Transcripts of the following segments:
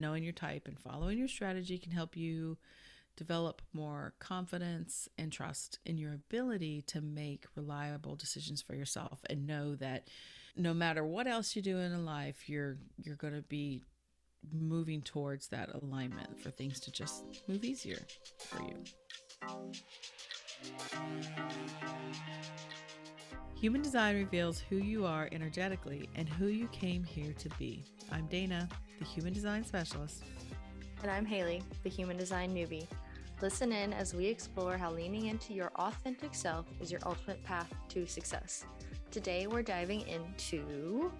Knowing your type and following your strategy can help you develop more confidence and trust in your ability to make reliable decisions for yourself, and know that no matter what else you do in life, you're going to be moving towards that alignment for things to just move easier for you. Human Design reveals who you are energetically and who you came here to be. I'm Dana, the Human Design Specialist. And I'm Haley, the Human Design Newbie. Listen in as we explore how leaning into your authentic self is your ultimate path to success. Today, we're diving into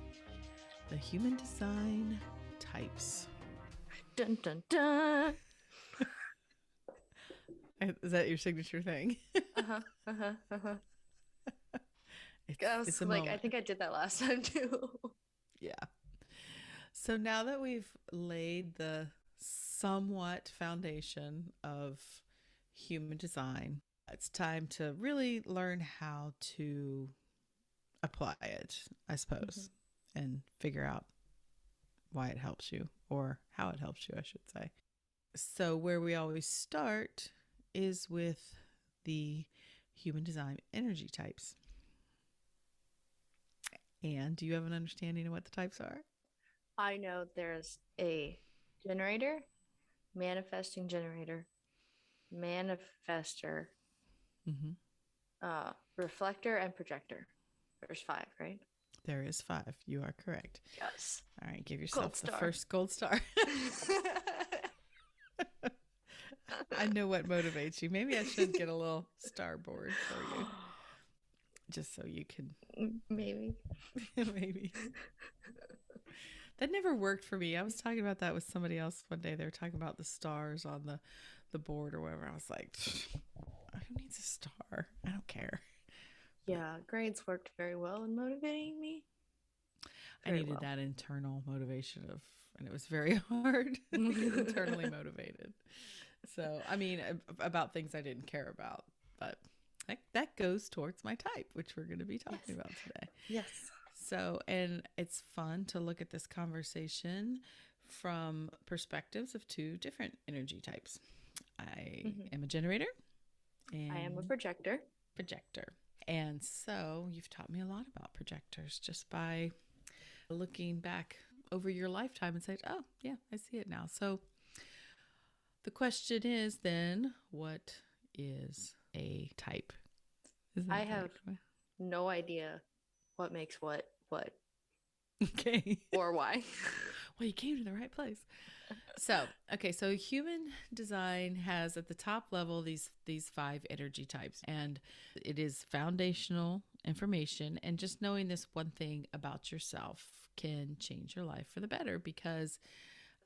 the Human Design types. Dun, dun, dun. Is that your signature thing? It's like, I think I did that last time too. Yeah. So now that we've laid the somewhat foundation of human design, it's time to really learn how to apply it, I suppose, and figure out why it helps you, or how it helps you, I should say. So where we always start is with the human design energy types. And do you have an understanding of what the types are? I know there's a generator, manifesting generator, manifestor, reflector, and projector. There's 5, right? There is 5. You are correct. Yes. All right, give yourself the first gold star. I know what motivates you. Maybe I should get a little star board for you, just so you can. Maybe. That never worked for me. I was talking about that with somebody else one day. They were talking about the stars on the board or whatever. I was like, who needs a star? I don't care. Yeah, grades worked very well in motivating me. I needed that internal motivation and it was very hard to get internally motivated. So, I mean, about things I didn't care about, but that goes towards my type, which we're going to be talking about today. Yes. So, and it's fun to look at this conversation from perspectives of 2 different energy types. I am a generator. And I am a projector. And so you've taught me a lot about projectors just by looking back over your lifetime and saying, oh, yeah, I see it now. So the question is then, what is a type? I have no idea what makes what. Okay. Or why. Well, you came to the right place. So human design has at the top level these 5 energy types, and it is foundational information, and just knowing this one thing about yourself can change your life for the better, because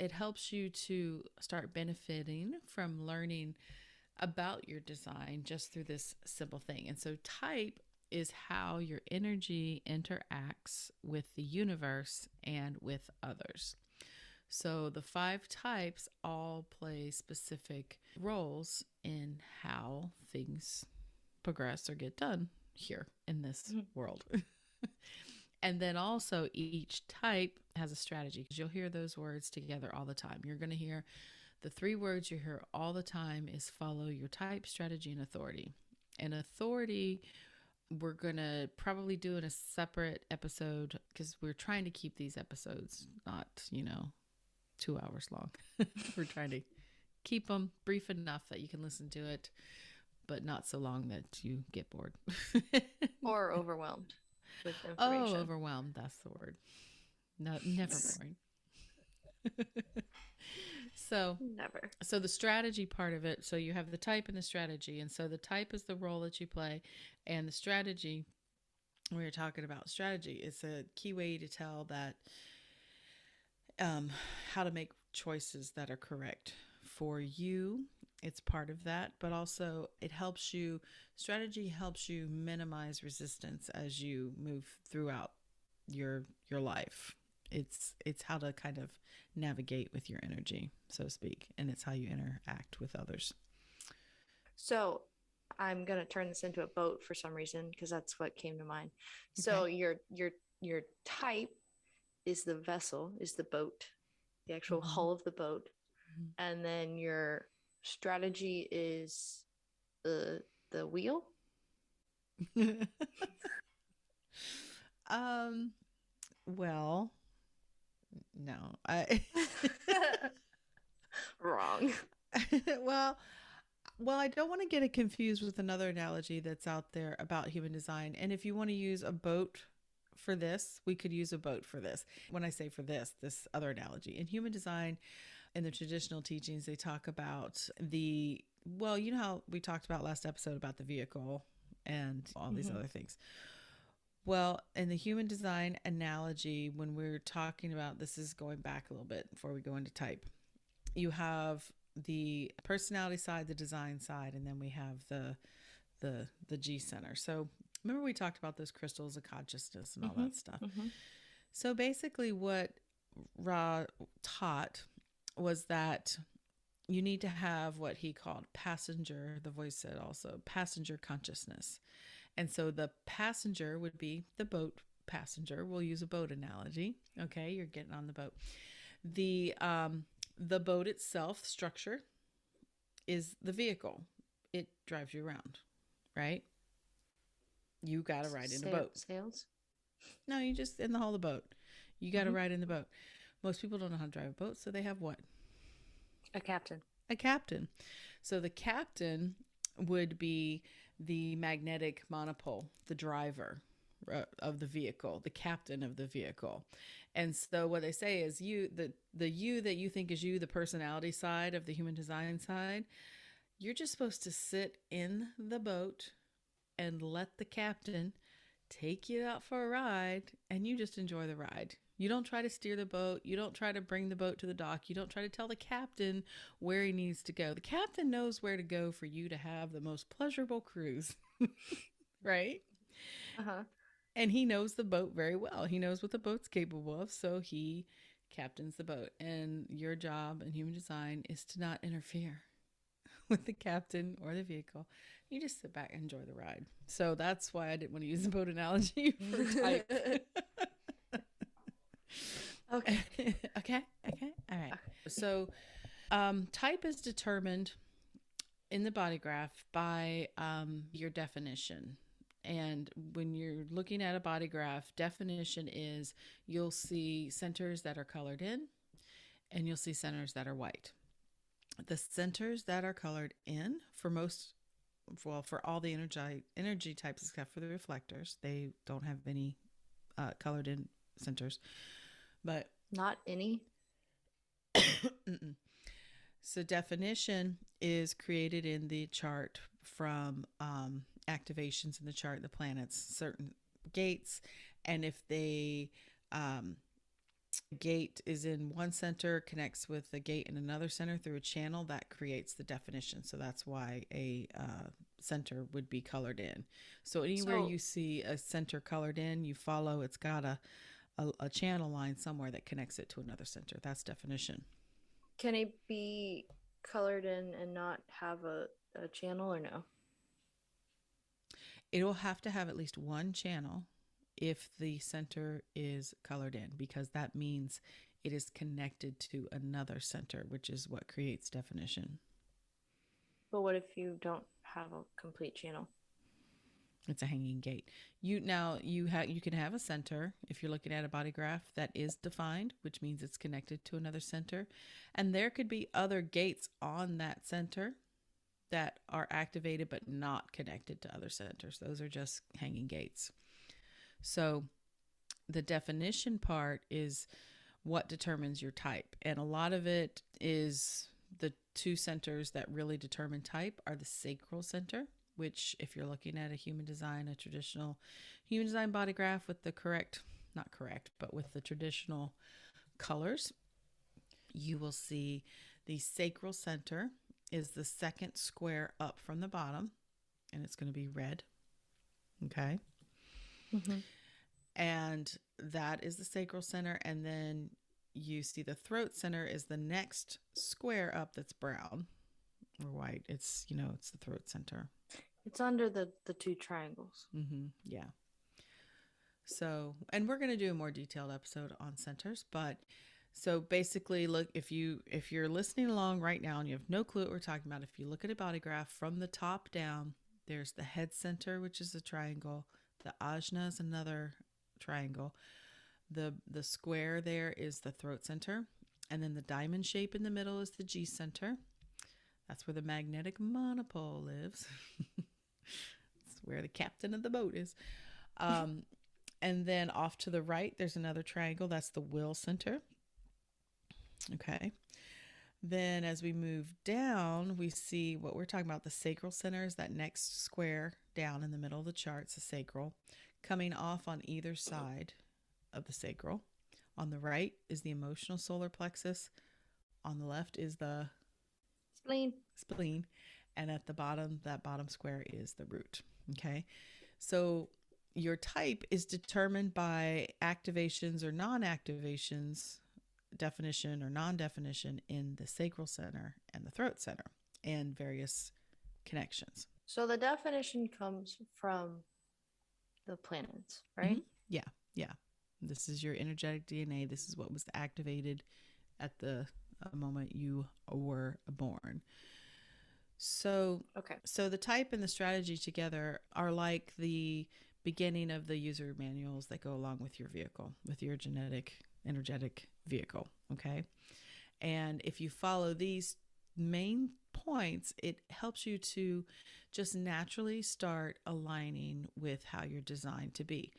it helps you to start benefiting from learning about your design just through this simple thing. And so type is how your energy interacts with the universe and with others. So the 5 types all play specific roles in how things progress or get done here in this world. And then also each type has a strategy, because you'll hear those words together all the time. You're going to hear the 3 words you hear all the time is follow your type, strategy, and authority. And authority, we're going to probably do in a separate episode, because we're trying to keep these episodes not, 2 hours long. We're trying to keep them brief enough that you can listen to it, but not so long that you get bored. Or overwhelmed with information. Oh, overwhelmed. That's the word. No, never boring. Never. So the strategy part of it, so you have the type and the strategy. And so the type is the role that you play, and the strategy, when you're talking about strategy, is a key way to tell that how to make choices that are correct for you. It's part of that, but also strategy helps you minimize resistance as you move throughout your life. It's how to kind of navigate with your energy, so to speak, and it's how you interact with others. So I'm going to turn this into a boat for some reason, because that's what came to mind. Okay. So your type is the vessel, is the boat, the actual hull of the boat. And then your strategy is the wheel. Well, no. I Wrong. well, I don't want to get it confused with another analogy that's out there about human design. And if you want to use a boat for this, we could use a boat for this. When I say for this other analogy, in human design, in the traditional teachings, they talk about well, you know how we talked about last episode about the vehicle and all these other things. Well, in the human design analogy, when we're talking about, this is going back a little bit before we go into type, you have the personality side, the design side, and then we have the G center. So remember we talked about those crystals of consciousness and all that stuff. So basically what Ra taught was that you need to have what he called passenger, the voice said also, passenger consciousness. And so the passenger would be the boat passenger. We'll use a boat analogy. Okay, you're getting on the boat. The boat itself, structure, is the vehicle. It drives you around, right? You got to ride in a boat. Sails? No, you just in the hull of the boat. You got to ride in the boat. Most people don't know how to drive a boat, so they have what? A captain. A captain. So the captain would be the magnetic monopole, the driver of the vehicle, the captain of the vehicle. And so what they say is the you that you think is you, the personality side of the human design side, you're just supposed to sit in the boat and let the captain take you out for a ride, and you just enjoy the ride. You don't try to steer the boat. You don't try to bring the boat to the dock. You don't try to tell the captain where he needs to go. The captain knows where to go for you to have the most pleasurable cruise, right? And he knows the boat very well. He knows what the boat's capable of, so he captains the boat. And your job in human design is to not interfere with the captain or the vehicle. You just sit back and enjoy the ride. So that's why I didn't want to use the boat analogy for type. Okay. Okay. All right. So type is determined in the bodygraph by your definition. And when you're looking at a bodygraph, definition is you'll see centers that are colored in and you'll see centers that are white. The centers that are colored in for all the energy types except for the reflectors, they don't have any colored in centers. But not any. So definition is created in the chart from activations in the chart, the planets, certain gates, and if they gate is in one center, connects with the gate in another center through a channel, that creates the definition. So that's why a center would be colored in. So anywhere you see a center colored in, you follow, it's got a channel line somewhere that connects it to another center. That's definition. Can it be colored in and not have a channel, or no? It will have to have at least one channel if the center is colored in, because that means it is connected to another center, which is what creates definition. But what if you don't have a complete channel? It's a hanging gate. You can have a center if you're looking at a bodygraph that is defined, which means it's connected to another center, and there could be other gates on that center that are activated but not connected to other centers. Those are just hanging gates. So the definition part is what determines your type, and a lot of it is the two centers that really determine type are the sacral center, which if you're looking at a traditional human design bodygraph with the with the traditional colors, you will see the sacral center is the second square up from the bottom, and it's going to be red. Okay. And that is the sacral center. And then you see the throat center is the next square up that's brown or white. It's the throat center. It's under the two triangles. Yeah. So, and we're going to do a more detailed episode on centers, but So basically, look, if you're listening along right now and you have no clue what we're talking about, if you look at a body graph from the top down, there's the head center, which is a triangle. The ajna is another triangle. The square there is the throat center, and then the diamond shape in the middle is the G center. That's where the magnetic monopole lives. It's where the captain of the boat is. Um, and then off to the right, there's another triangle. That's the will center. Okay. Then as we move down, we see what we're talking about. The sacral center is that next square down in the middle of the chart. It's the sacral. Coming off on either side of the sacral. On the right is the emotional solar plexus. On the left is the spleen. And at the bottom, that bottom square is the root. Okay. So your type is determined by activations or non-activations, definition or non-definition in the sacral center and the throat center and various connections. So the definition comes from the planets, right? Mm-hmm. Yeah. Yeah. This is your energetic DNA. This is what was activated at the moment you were born. So, okay. So the type and the strategy together are like the beginning of the user manuals that go along with your vehicle, with your energetic vehicle. Okay. And if you follow these main points, it helps you to just naturally start aligning with how you're designed to be.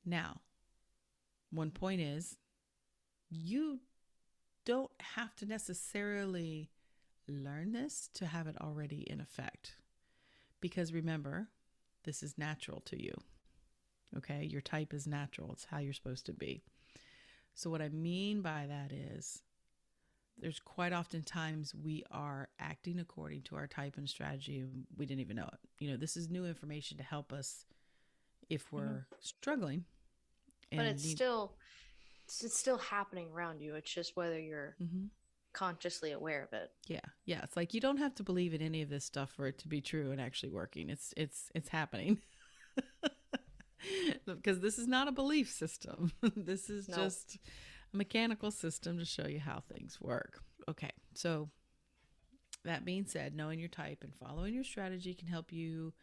Now, one point is you don't have to necessarily learn this to have it already in effect. Because remember, this is natural to you. Okay? Your type is natural. It's how you're supposed to be. So what I mean by that is there's quite often times we are acting according to our type and strategy and we didn't even know it. This is new information to help us if we're struggling. But it's still happening around you. It's just whether you're consciously aware of it. Yeah. It's like you don't have to believe in any of this stuff for it to be true and actually working. It's happening. Because this is not a belief system. This is just a mechanical system to show you how things work. Okay, so that being said, knowing your type and following your strategy can help you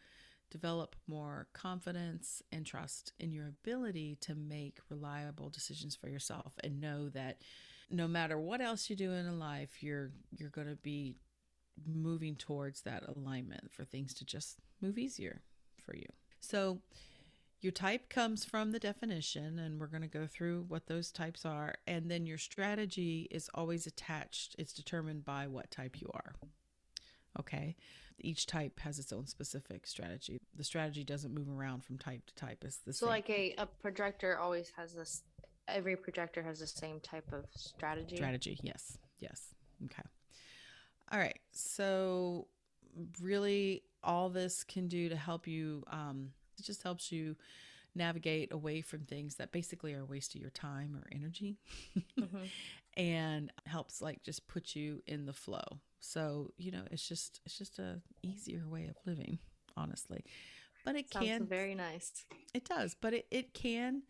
develop more confidence and trust in your ability to make reliable decisions for yourself and know that no matter what else you do in life, you're going to be moving towards that alignment for things to just move easier for you. So your type comes from the definition, and we're going to go through what those types are. And then your strategy is always attached. It's determined by what type you are. Okay. Each type has its own specific strategy. The strategy doesn't move around from type to type. It's the same. So like a projector always has this, every projector has the same type of strategy? Strategy, yes. Okay. All right. So really all this can do to help you, it just helps you navigate away from things that basically are a waste of your time or energy and helps like just put you in the flow. So, it's just a easier way of living, honestly. But it sounds very nice. It does, but it can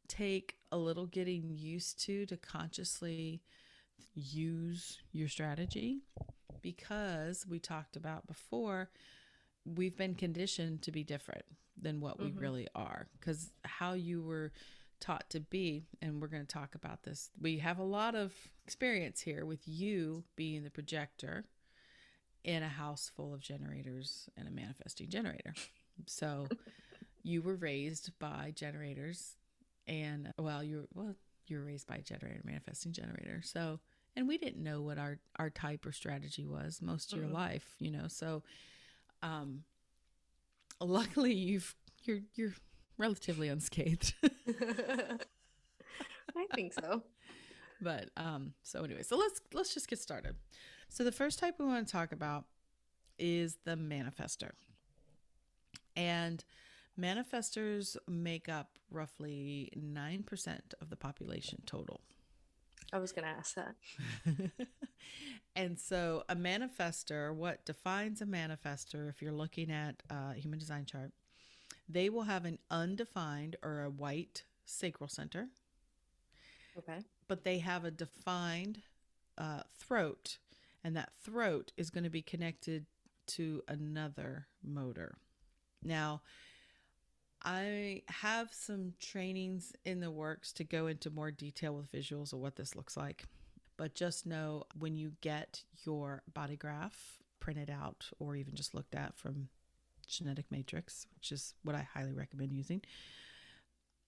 take a little getting used to consciously use your strategy, because we talked about before, we've been conditioned to be different than what we really are, because how you were taught to be, and we're going to talk about this. We have a lot of experience here with you being the projector in a house full of generators and a manifesting generator. So you were raised by generators, and you were raised by a generator, manifesting generator. So, and we didn't know what our type or strategy was most of your life, so luckily you're relatively unscathed. I think so. But so anyway, so let's just get started. So the first type we want to talk about is the manifestor. And manifestors make up roughly 9% of the population total. I was going to ask that. And so a manifestor, what defines a manifestor, if you're looking at a human design chart, they will have an undefined or a white sacral center. Okay. but they have a defined throat, and that throat is going to be connected to another motor. Now, I have some trainings in the works to go into more detail with visuals of what this looks like. But just know when you get your Bodygraph printed out or even just looked at from Genetic Matrix, which is what I highly recommend using,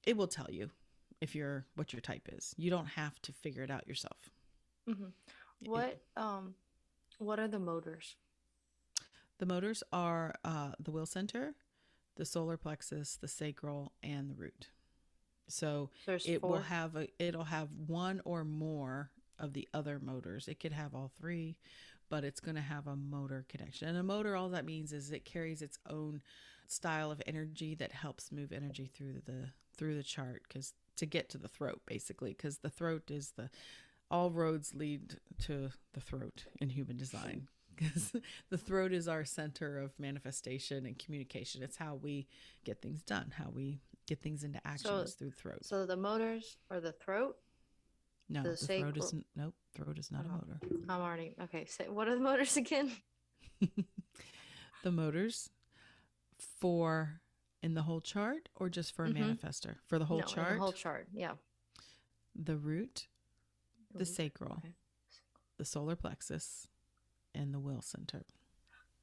it will tell you what your type is. You don't have to figure it out yourself. Mm-hmm. What are the motors? The motors are the will center, the solar plexus, the sacral, and the root. So There's it'll four. have one or more of the other motors. It could have all three, but it's going to have a motor connection. And a motor, all that means is it carries its own style of energy that helps move energy through the chart, because to get to the throat, basically, because the throat is all roads lead to the throat in human design, because the throat is our center of manifestation and communication. It's how we get things done, how we get things into action is through the throat. So the motors are the throat. No, the throat is nope. Throat is not a motor. I'm already okay. So what are the motors again? The motors for in the whole chart, or just for a manifestor? For the whole chart? In the whole chart, yeah. The root, the sacral, okay, the solar plexus, and the will center.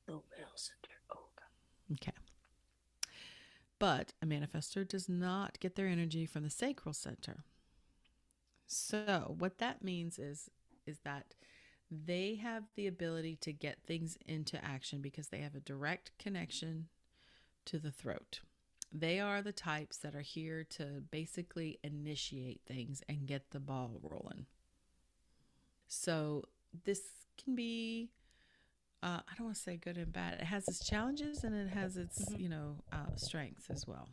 The will center. Oh, God. Okay. But a manifestor does not get their energy from the sacral center. So what that means is that they have the ability to get things into action because they have a direct connection to the throat. They are the types that are here to basically initiate things and get the ball rolling. So this can be, I don't want to say good and bad. It has its challenges and it has its, strengths as well.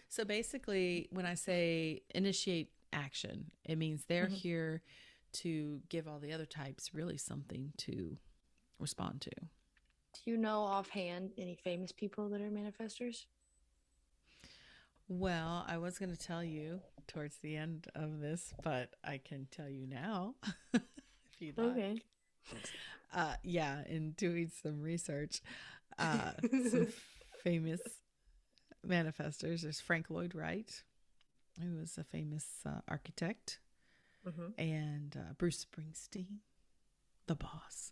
So basically, when I say initiate action, it means they're here to give all the other types really something to respond to. Do you know offhand any famous people that are manifestors? Well, I was going to tell you towards the end of this, but I can tell you now if you'd like. Okay. In doing some research, some famous manifestors. There's Frank Lloyd Wright, who was a famous architect, and Bruce Springsteen, the boss.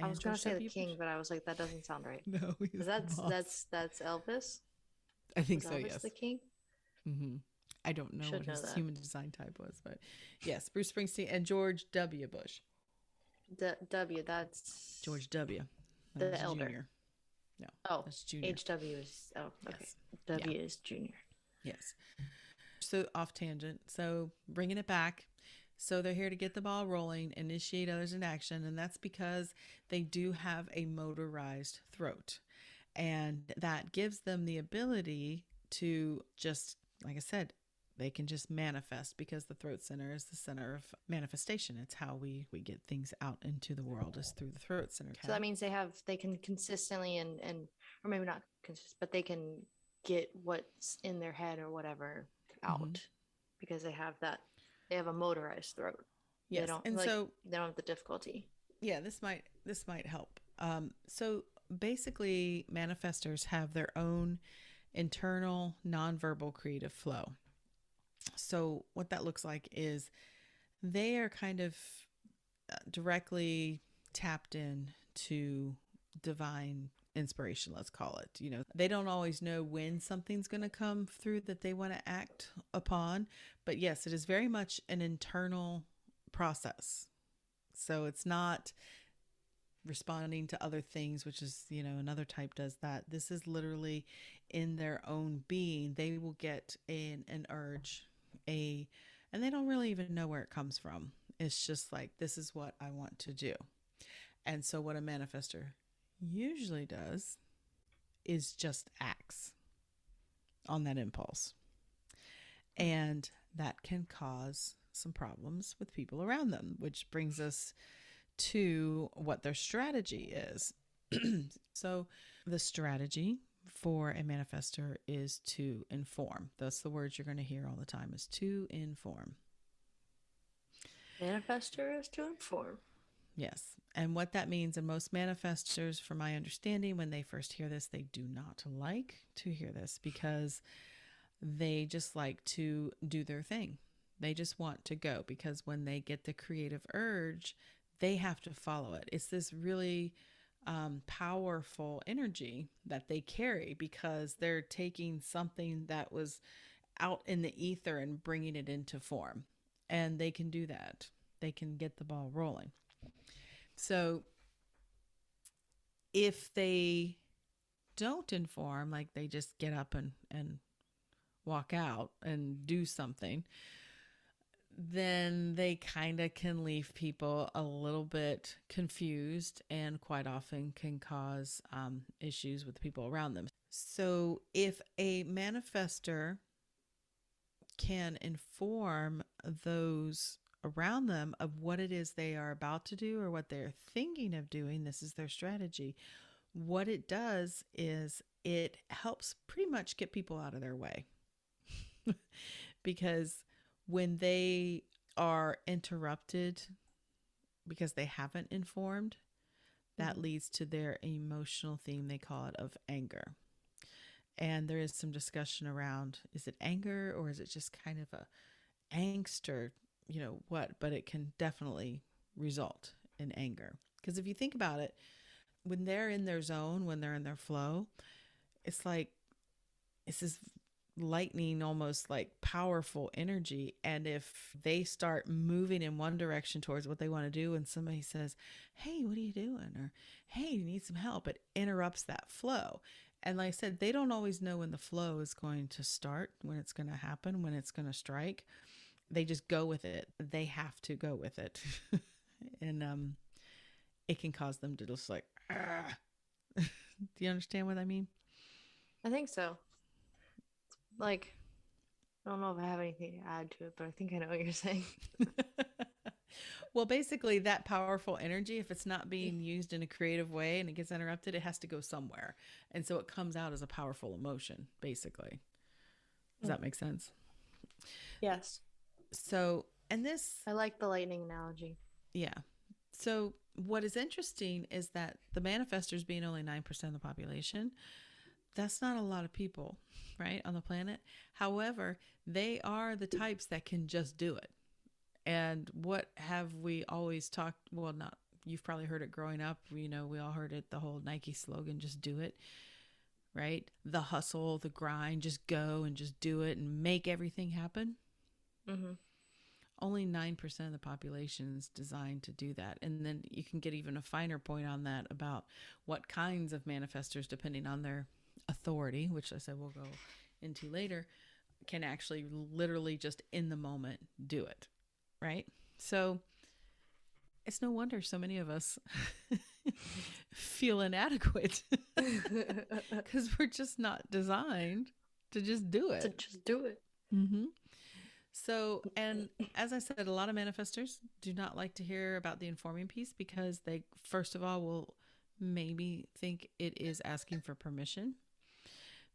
I was going to say the king, but I was like, that doesn't sound right. No, he's that's Elvis. I think was so. Elvis yes, the king. Mm-hmm. I don't know what his human design type was, but yes, Bruce Springsteen and George W. Bush. W. That's George W. The elder. Junior. No. Oh, that's junior. HW is okay. Yes. W is junior. Yes. So off tangent. So bringing it back. So they're here to get the ball rolling, initiate others in action, and that's because they do have a motorized throat. And that gives them the ability to just, like I said, they can just manifest, because the throat center is the center of manifestation. It's how we get things out into the world, is through the throat center. So that means they can consistently and or maybe not consistent, but they can get what's in their head or whatever out because they have a motorized throat. Yes, they don't have the difficulty. Yeah, this might help. So basically, manifestors have their own internal nonverbal creative flow. So what that looks like is they are kind of directly tapped in to divine inspiration, let's call it. They don't always know when something's going to come through that they want to act upon, but yes, it is very much an internal process. So it's not responding to other things, which is, another type does that. This is literally in their own being. They will get an urge, and they don't really even know where it comes from. It's just like, this is what I want to do. And so what a manifestor usually does is just acts on that impulse. And that can cause some problems with people around them, which brings us to what their strategy is. So the strategy for a manifestor is to inform. That's the words you're going to hear all the time, is to inform. Manifestor is to inform. Yes. And what that means, and most manifestors, from my understanding, when they first hear this, they do not like to hear this because they just like to do their thing. They just want to go because when they get the creative urge, they have to follow it. It's this really powerful energy that they carry because they're taking something that was out in the ether and bringing it into form. And they can do that, they can get the ball rolling. So if they don't inform, like they just get up and walk out and do something, then they kind of can leave people a little bit confused and quite often can cause issues with the people around them. So if a manifestor can inform those around them of what it is they are about to do or what they're thinking of doing, this is their strategy. What it does is it helps pretty much get people out of their way. Because when they are interrupted because they haven't informed, that leads to their emotional theme, they call it, of anger. And there is some discussion around, is it anger or is it just kind of a angst or what, but it can definitely result in anger. Because if you think about it, when they're in their zone, when they're in their flow, it's like it's this lightning, almost like powerful energy. And if they start moving in one direction towards what they want to do, and somebody says, hey, what are you doing? Or hey, you need some help, it interrupts that flow. And like I said, they don't always know when the flow is going to start, when it's going to happen, when it's going to strike. They just go with it. They have to go with it. And it can cause them to just like, do you understand what I mean? I think so. Like, I don't know if I have anything to add to it, but I think I know what you're saying. Well, basically, that powerful energy, if it's not being used in a creative way and it gets interrupted, it has to go somewhere. And so it comes out as a powerful emotion, basically. Does that make sense? Yes. So, and this, I like the lightning analogy. yeah. So, what is interesting is that the manifestors being only 9% of the population, that's not a lot of people, right, on the planet. However, they are the types that can just do it. And what have we always talked? Well, not, you've probably heard it growing up. We all heard it, the whole Nike slogan, just do it, right? The hustle, the grind, just go and just do it and make everything happen. Mm-hmm. Only 9% of the population is designed to do that. And then you can get even a finer point on that about what kinds of manifestors, depending on their authority, which I said we'll go into later, can actually literally just in the moment do it. Right? So it's no wonder so many of us feel inadequate because we're just not designed to just do it. To just do it. Mm-hmm. So, and as I said, a lot of manifestors do not like to hear about the informing piece because they, first of all, will maybe think it is asking for permission,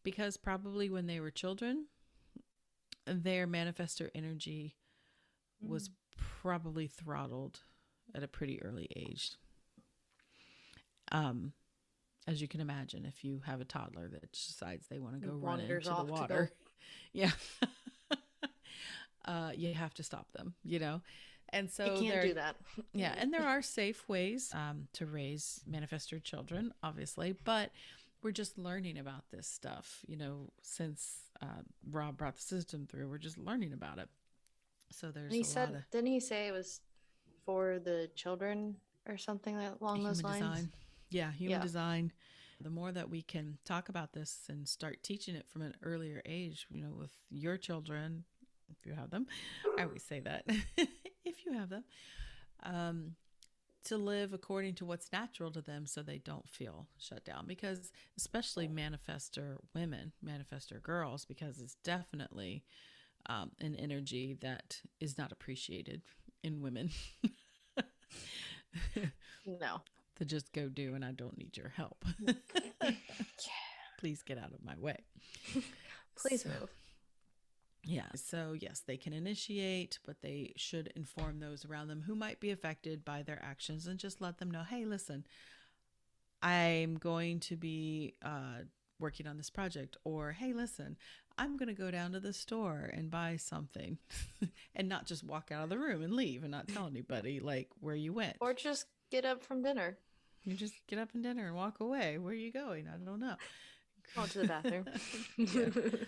because probably when they were children, their manifestor energy was probably throttled at a pretty early age. As you can imagine, if you have a toddler that decides they want to go run into the water, yeah, you have to stop them, And so you can't do that. Yeah, and there are safe ways to raise manifestor children, obviously, but we're just learning about this stuff, since Rob brought the system through. We're just learning about it. So there's didn't he say it was for the children or something along those lines? Design. Yeah, human design. The more that we can talk about this and start teaching it from an earlier age, with your children, if you have them, I always say that, if you have them, to live according to what's natural to them so they don't feel shut down. Because especially manifestor women, manifestor girls, because it's definitely an energy that is not appreciated in women. No. To just go do, and I don't need your help. Please get out of my way. Please move. Yeah. So, yes, they can initiate, but they should inform those around them who might be affected by their actions and just let them know, hey, listen, I'm going to be working on this project. Or, hey, listen, I'm going to go down to the store and buy something and not just walk out of the room and leave and not tell anybody like where you went. Or just get up from dinner. You just get up and dinner and walk away. Where are you going? I don't know. Oh, to the bathroom. Yeah.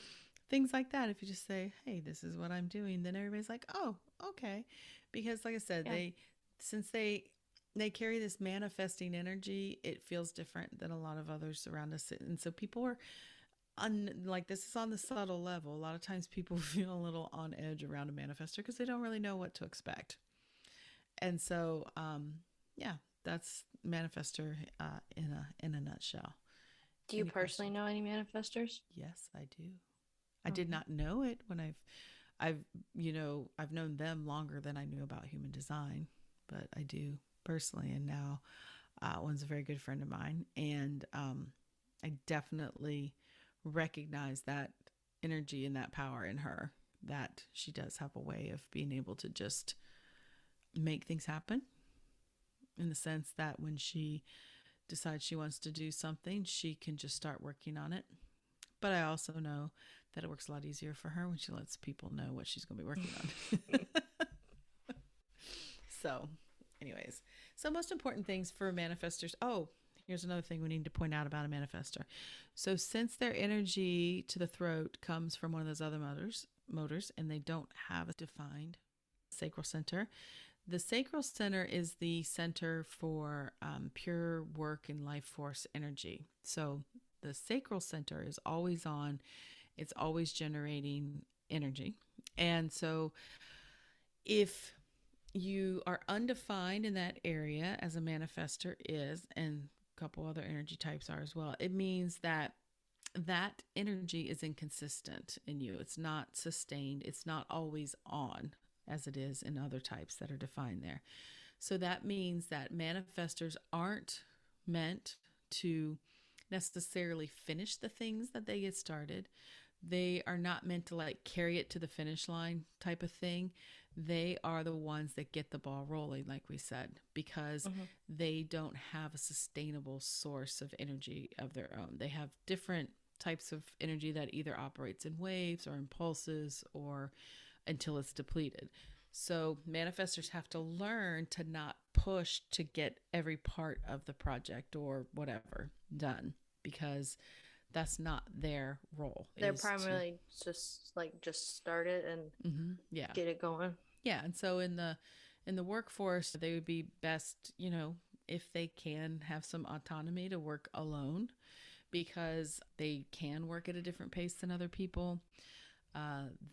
Things like that. If you just say, hey, this is what I'm doing, then everybody's like, oh, okay. Because like I said, Yeah. since they carry this manifesting energy, it feels different than a lot of others around us. And so people are like, this is on the subtle level. A lot of times people feel a little on edge around a manifestor because they don't really know what to expect. And so, yeah, that's manifestor in a nutshell. Do you Any personally questions? know any manifestors? Yes, I do. I did not know it when I've known them longer than I knew about human design, but I do personally. And now one's a very good friend of mine. And I definitely recognize that energy and that power in her, that she does have a way of being able to just make things happen, in the sense that when she decides she wants to do something, she can just start working on it. But I also know that it works a lot easier for her when she lets people know what she's going to be working on. So, anyways, so most important things for manifestors. Oh, here's another thing we need to point out about a manifestor. So, since their energy to the throat comes from one of those other motors, and they don't have a defined sacral center, the sacral center is the center for pure work and life force energy. So, the sacral center is always on, it's always generating energy. And so, if you are undefined in that area, as a manifestor is, and a couple other energy types are as well, it means that that energy is inconsistent in you. It's not sustained. It's not always on as it is in other types that are defined there. So that means that manifestors aren't meant to necessarily finish the things that they get started. They are not meant to like carry it to the finish line type of thing. They are the ones that get the ball rolling, like we said, because they don't have a sustainable source of energy of their own. They have different types of energy that either operates in waves or impulses or until it's depleted. So manifestors have to learn to not push to get every part of the project or whatever done, because that's not their role. They're primarily just start it and Yeah. get it going. Yeah. And so in the workforce, they would be best, if they can have some autonomy to work alone, because they can work at a different pace than other people.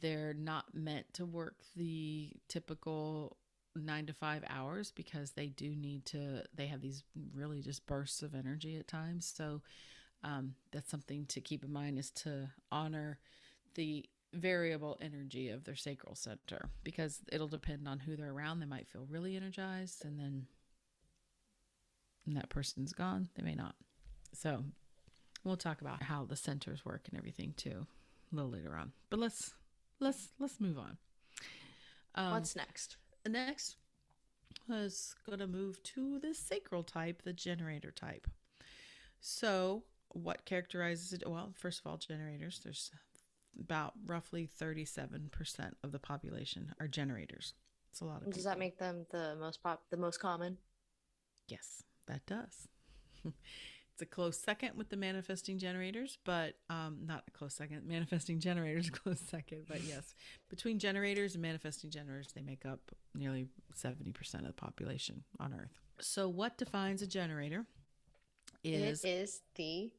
They're not meant to work the typical 9 to 5 hours, because they have these really just bursts of energy at times. So that's something to keep in mind, is to honor the variable energy of their sacral center, because it'll depend on who they're around. They might feel really energized, and then when that person's gone, they may not. So we'll talk about how the centers work and everything too a little later on. But let's move on. What's next? Next was going to move to the sacral type, the generator type. So what characterizes it? Well, first of all, generators. There's about roughly 37% of the population are generators. It's a lot of people. Does that make them the most common? Yes, that does. It's a close second with the manifesting generators, but not a close second. Manifesting generators, close second. But yes, between generators and manifesting generators, they make up nearly 70% of the population on Earth. So what defines a generator is... It is the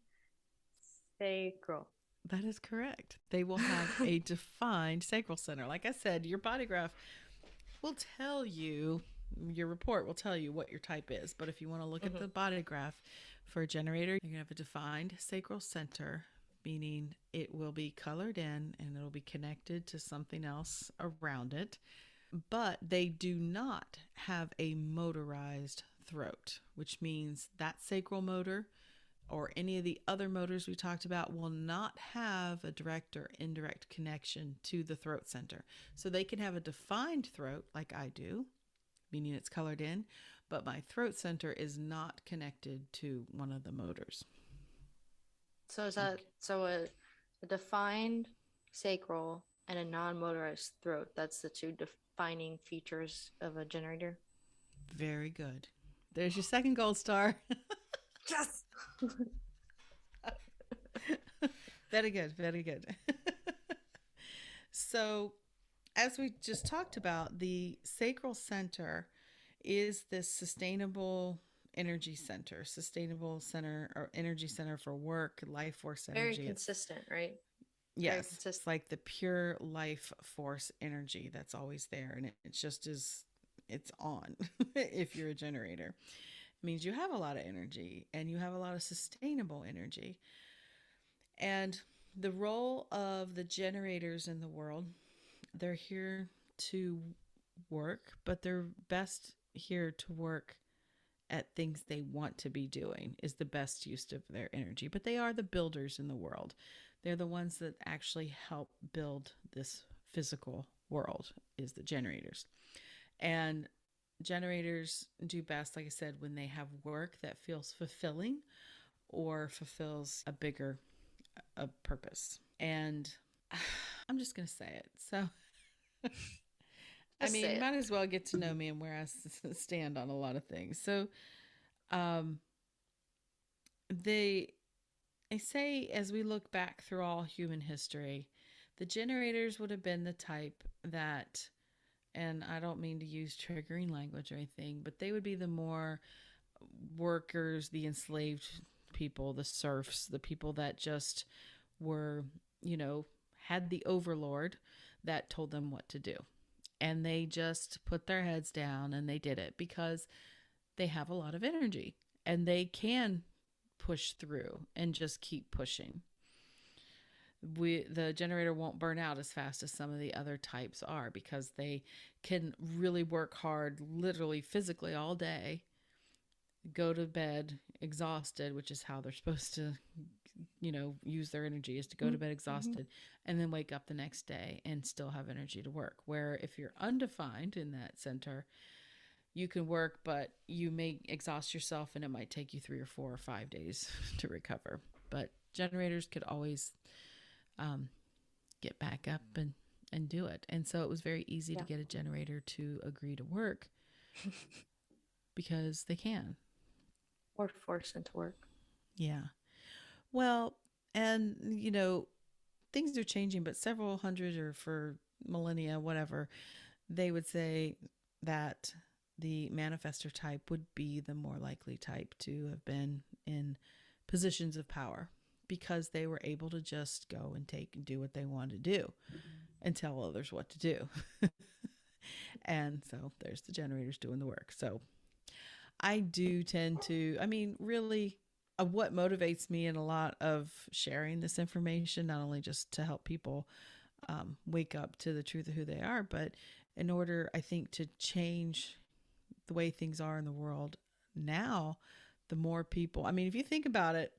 sacral. That is correct. They will have a defined sacral center. Like I said, your bodygraph will tell you, your report will tell you what your type is. But if you want to look at the bodygraph for a generator, you're going to have a defined sacral center, meaning it will be colored in and it'll be connected to something else around it. But they do not have a motorized throat, which means that sacral motor or any of the other motors we talked about will not have a direct or indirect connection to the throat center. So they can have a defined throat like I do, meaning it's colored in, but my throat center is not connected to one of the motors. So is that a defined sacral and a non-motorized throat? That's the two defining features of a generator. Very good. There's your second gold star. Yes. Very good. Very good. So, as we just talked about, the sacral center is this sustainable center or energy center for work, life force energy. Very consistent, right? Yes, it's like the pure life force energy that's always there, and it just is. It's on. If you're a generator, it means you have a lot of energy and you have a lot of sustainable energy. And the role of the generators in the world, they're here to work, but they're best here to work at things they want to be doing is the best use of their energy. But they are the builders in the world. They're the ones that actually help build this physical world, is the generators. And generators do best, like I said, when they have work that feels fulfilling or fulfills a bigger purpose. And I'm just going to say it. So, I mean, might as well get to know me and where I stand on a lot of things. So, they say, as we look back through all human history, the generators would have been the type that, and I don't mean to use triggering language or anything, but they would be the more workers, the enslaved people, the serfs, the people that just were, had the overlord that told them what to do. And they just put their heads down and they did it because they have a lot of energy and they can push through and just keep pushing. The generator won't burn out as fast as some of the other types are because they can really work hard, literally physically all day, go to bed exhausted, which is how they're supposed to, use their energy, is to go to bed exhausted and then wake up the next day and still have energy to work. Where if you're undefined in that center, you can work, but you may exhaust yourself and it might take you 3 or 4 or 5 days to recover. But generators could always get back up and do it. And so it was very easy to get a generator to agree to work because they can. Or force them to work. Yeah. Well, and, things are changing, but several hundred or for millennia, whatever, they would say that the Manifestor type would be the more likely type to have been in positions of power because they were able to just go and take and do what they wanted to do and tell others what to do. And so there's the generators doing the work. So I do tend to, really, what motivates me in a lot of sharing this information, not only just to help people wake up to the truth of who they are, but in order, I think, to change the way things are in the world now, the more people, if you think about it,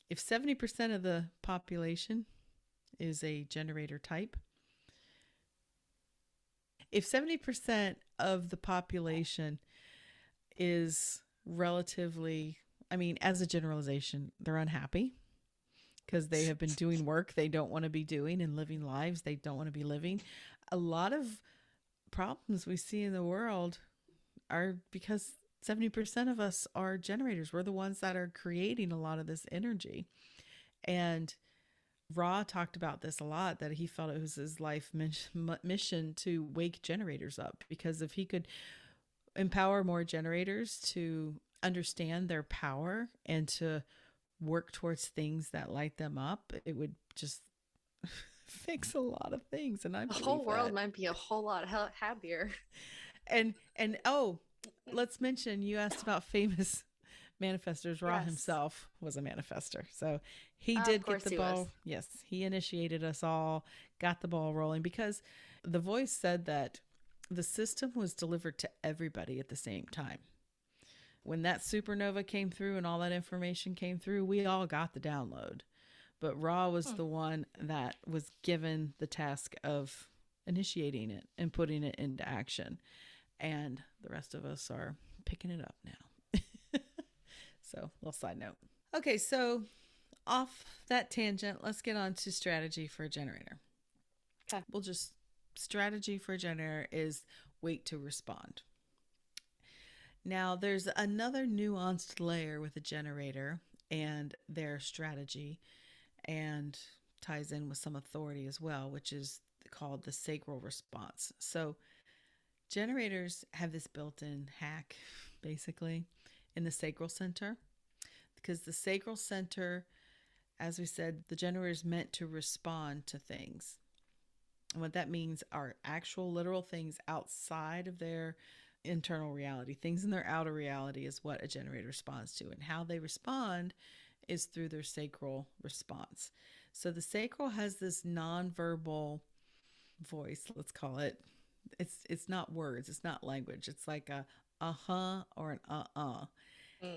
if 70% of the population is a generator type, if 70% of the population is relatively, as a generalization, they're unhappy because they have been doing work they don't want to be doing and living lives they don't want to be living. A lot of problems we see in the world are because 70% of us are generators. We're the ones that are creating a lot of this energy. And Ra talked about this a lot, that he felt it was his life mission to wake generators up, because if he could empower more generators to understand their power and to work towards things that light them up, it would just fix a lot of things. And the whole world might be a whole lot happier. And let's mention, you asked about famous manifestors. Ra himself was a manifestor. So he did get the ball. Yes, he initiated us all, got the ball rolling, because the voice said that the system was delivered to everybody at the same time. when that supernova came through and all that information came through, we all got the download. But Ra was the one that was given the task of initiating it and putting it into action. And the rest of us are picking it up now. So, little side note. Okay, so off that tangent, let's get on to strategy for a generator. Okay. Strategy for a generator is wait to respond. Now, there's another nuanced layer with a generator and their strategy, and ties in with some authority as well, which is called the sacral response. So generators have this built-in hack, basically, in the sacral center, because the sacral center, as we said, the generator is meant to respond to things. And what that means are actual literal things outside of their internal reality. Things in their outer reality is what a generator responds to, and how they respond is through their sacral response. So the sacral has this nonverbal voice, let's call it. It's not words, it's not language. It's like a uh-huh or an uh-uh.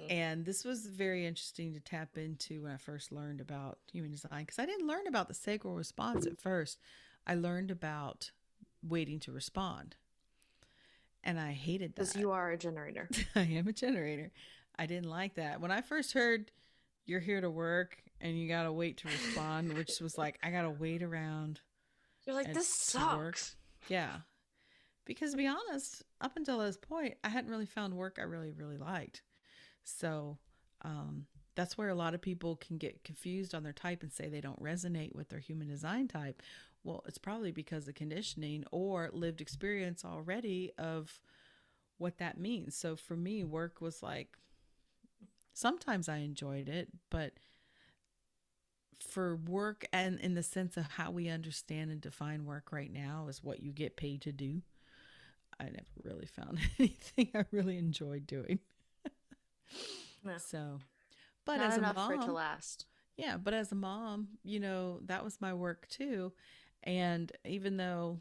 And this was very interesting to tap into when I first learned about human design, because I didn't learn about the sacral response at first. I learned about waiting to respond. And I hated that. Because you are a generator. I am a generator. I didn't like that. When I first heard you're here to work and you got to wait to respond, which was like, I got to wait around. You're like, this sucks. Yeah. Because to be honest, up until this point, I hadn't really found work I really, really liked. So that's where a lot of people can get confused on their type and say they don't resonate with their human design type. Well, it's probably because of conditioning or lived experience already of what that means. So for me, work was like, sometimes I enjoyed it, but for work and in the sense of how we understand and define work right now is what you get paid to do, I never really found anything I really enjoyed doing. No. So, but not as enough a mom, for it to last. Yeah, but as a mom, that was my work too. And even though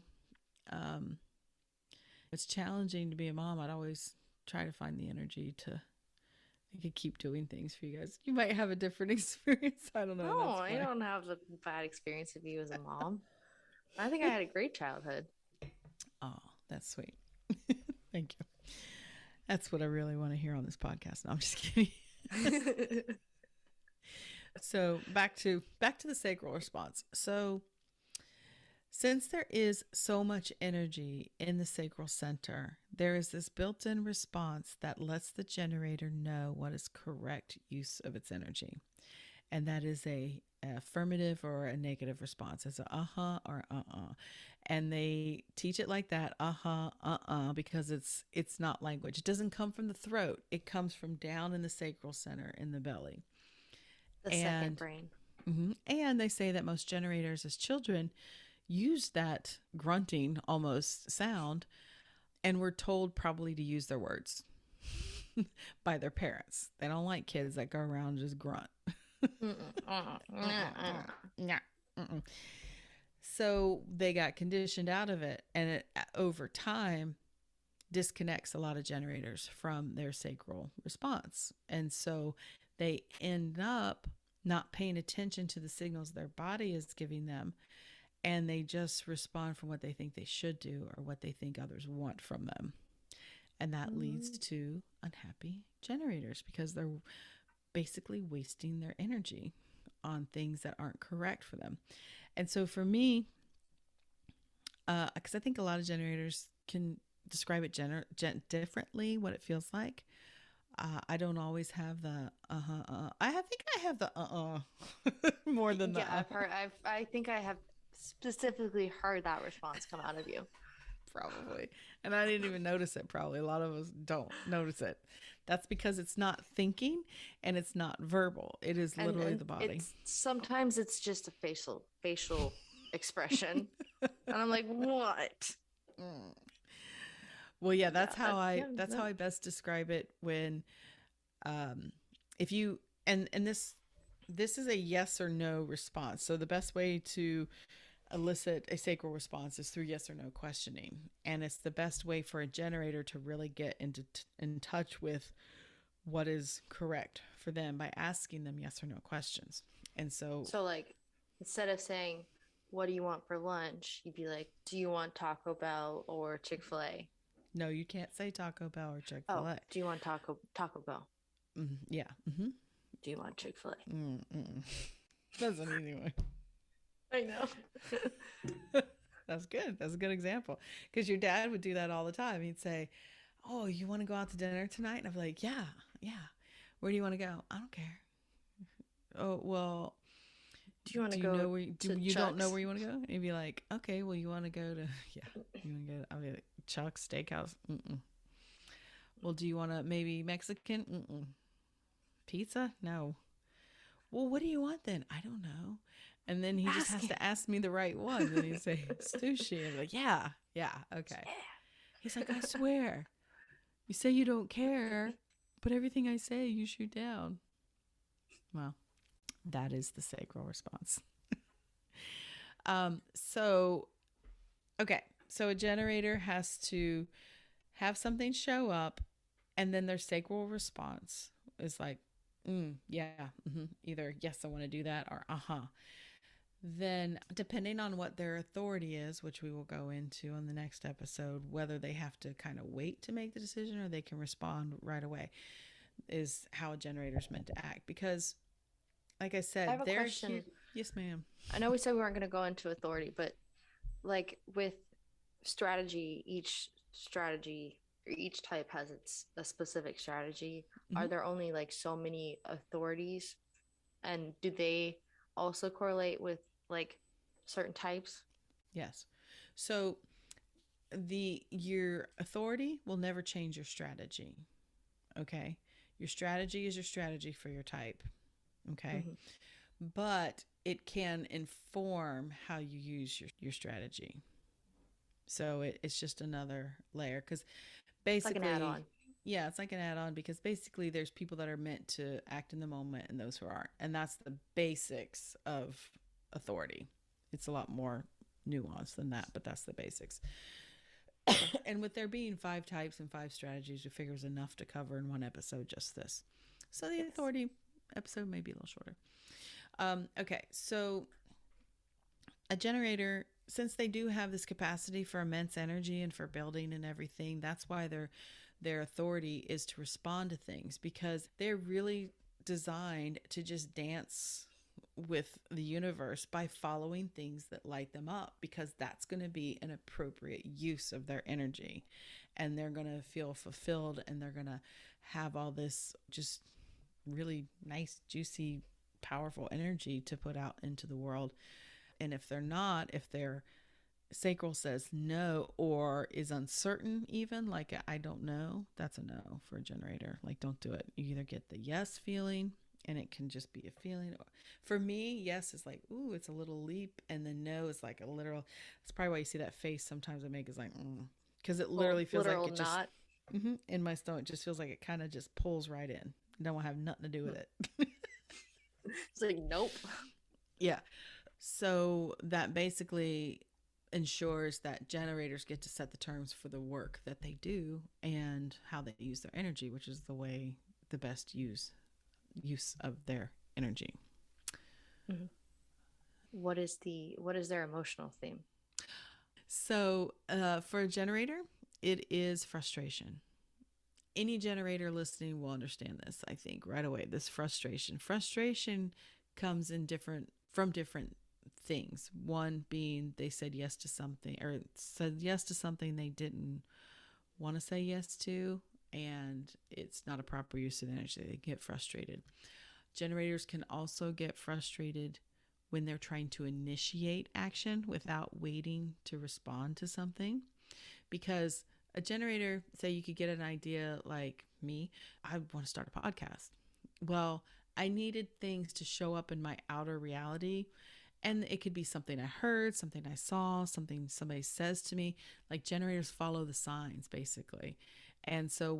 it's challenging to be a mom, I'd always try to find the energy to I could keep doing things for you guys. You might have a different experience. I don't know. No, I don't have the bad experience of you as a mom. I think I had a great childhood. Oh, that's sweet. Thank you. That's what I really want to hear on this podcast. No, I'm just kidding. So back to the sacral response. So since there is so much energy in the sacral center, there is this built-in response that lets the generator know what is correct use of its energy. And that is a affirmative or a negative response. It's a uh-huh or uh-uh. And they teach it like that, uh-huh, uh-uh, because it's not language. It doesn't come from the throat. It comes from down in the sacral center in the belly. The second brain. Mm-hmm, and they say that most generators as children use that grunting almost sound and were told probably to use their words by their parents. They don't like kids that go around and just grunt. So they got conditioned out of it, and it over time disconnects a lot of generators from their sacral response. And so they end up not paying attention to the signals their body is giving them, and they just respond from what they think they should do or what they think others want from them. And that leads to unhappy generators because they're basically wasting their energy on things that aren't correct for them. And so for me, because I think a lot of generators can describe it differently, what it feels like. I don't always have the I think I have the more than the I've heard. I think I have specifically heard that response come out of you. Probably, and I didn't even notice it. Probably a lot of us don't notice it. That's because it's not thinking and it's not verbal. It is literally the body. Sometimes it's just a facial expression, and I'm like, what? Well, yeah, that's how I best describe it when, if you, and this is a yes or no response. So the best way to elicit a sacral response is through yes or no questioning. And it's the best way for a generator to really get in touch with what is correct for them by asking them yes or no questions. And so, So like instead of saying, "What do you want for lunch?" you'd be like, "Do you want Taco Bell or Chick-fil-A?" no, you can't say Taco Bell or Oh, Chick-fil-A. do you want Taco Bell? Yeah. Mm-hmm. Do you want Chick-fil-A? Mm-mm. That's an easy one. I know. That's good. That's a good example. Because your dad would do that all the time. He'd say, "Oh, you want to go out to dinner tonight?" And I'd be like, "Yeah, yeah. Where do you want to go?" "I don't care." "Oh, well, Do you want to do you go know where to you don't know Chuck's? where you want to go?" And he'd be like, "Okay, well, you want to go to yeah, you want to go?" I'll be like, "Chuck's Steakhouse." "Mm-mm." "Well, do you want to maybe Mexican?" "Mm-mm." "Pizza?" "No." "Well, what do you want then?" "I don't know." And then he just Ask has him. to ask me the right one. Then he'd say sushi, and I'm like, "Yeah, yeah, okay." He's like, "I swear, you say you don't care, but everything I say, you shoot down." Well, that is the sacral response. So, okay. So a generator has to have something show up, and then their sacral response is like, yeah, either yes, I want to do that, or Then, depending on what their authority is, which we will go into on the next episode, whether they have to kind of wait to make the decision or they can respond right away, is how a generator is meant to act. Because, like I I said, have a they're here. question. Yes, ma'am. I know we said we weren't going to go into authority, but like with strategy, each strategy or each type has its a specific strategy. Hmm. Are there only like so many authorities, and do they also correlate with like certain types? Yes. So your authority will never change your strategy. Okay. Your strategy is your strategy for your type. Okay. Mm-hmm. But it can inform how you use your strategy. So it's just another layer because It's like an basically, add-on. yeah, it's like an add on because basically there's people that are meant to act in the moment and those who aren't. And that's the basics of authority. It's a lot more nuanced than that, but that's the basics. Okay. And with there being 5 types and 5 strategies, we figure is enough to cover in one episode, just this. So the Yes. authority episode may be a little shorter. Okay, so a generator, since they do have this capacity for immense energy and for building and everything, that's why their authority is to respond to things because they're really designed to just dance with the universe by following things that light them up because that's going to be an appropriate use of their energy and they're going to feel fulfilled and they're going to have all this just really nice juicy powerful energy to put out into the world. And if they're not, if their sacral says no or is uncertain, even like I don't know, that's a no for a generator. Like, don't do it. You either get the yes feeling, and it can just be a feeling. For me, yes is like, ooh, it's a little leap, and then no is like a literal. That's probably why you see that face sometimes I make is like, because it Well, literally feels like literal it just not. in my stomach just feels like it kind of just pulls right in. Don't have nothing to do with it. It's like nope. Yeah. So that basically ensures that generators get to set the terms for the work that they do and how they use their energy, which is the best use of their energy. Mm-hmm. What is their emotional theme? So for a generator, it is frustration. Any generator listening will understand this, I think, right away. This frustration comes in different things. One being they said yes to something or said yes to something they didn't want to say yes to, and it's not a proper use of energy. They get frustrated. Generators can also get frustrated when they're trying to initiate action without waiting to respond to something. Because a generator, say you could get an idea like me, I want to start a podcast. Well, I needed things to show up in my outer reality. And it could be something I heard, something I saw, something somebody says to me. Like generators follow the signs, basically. And so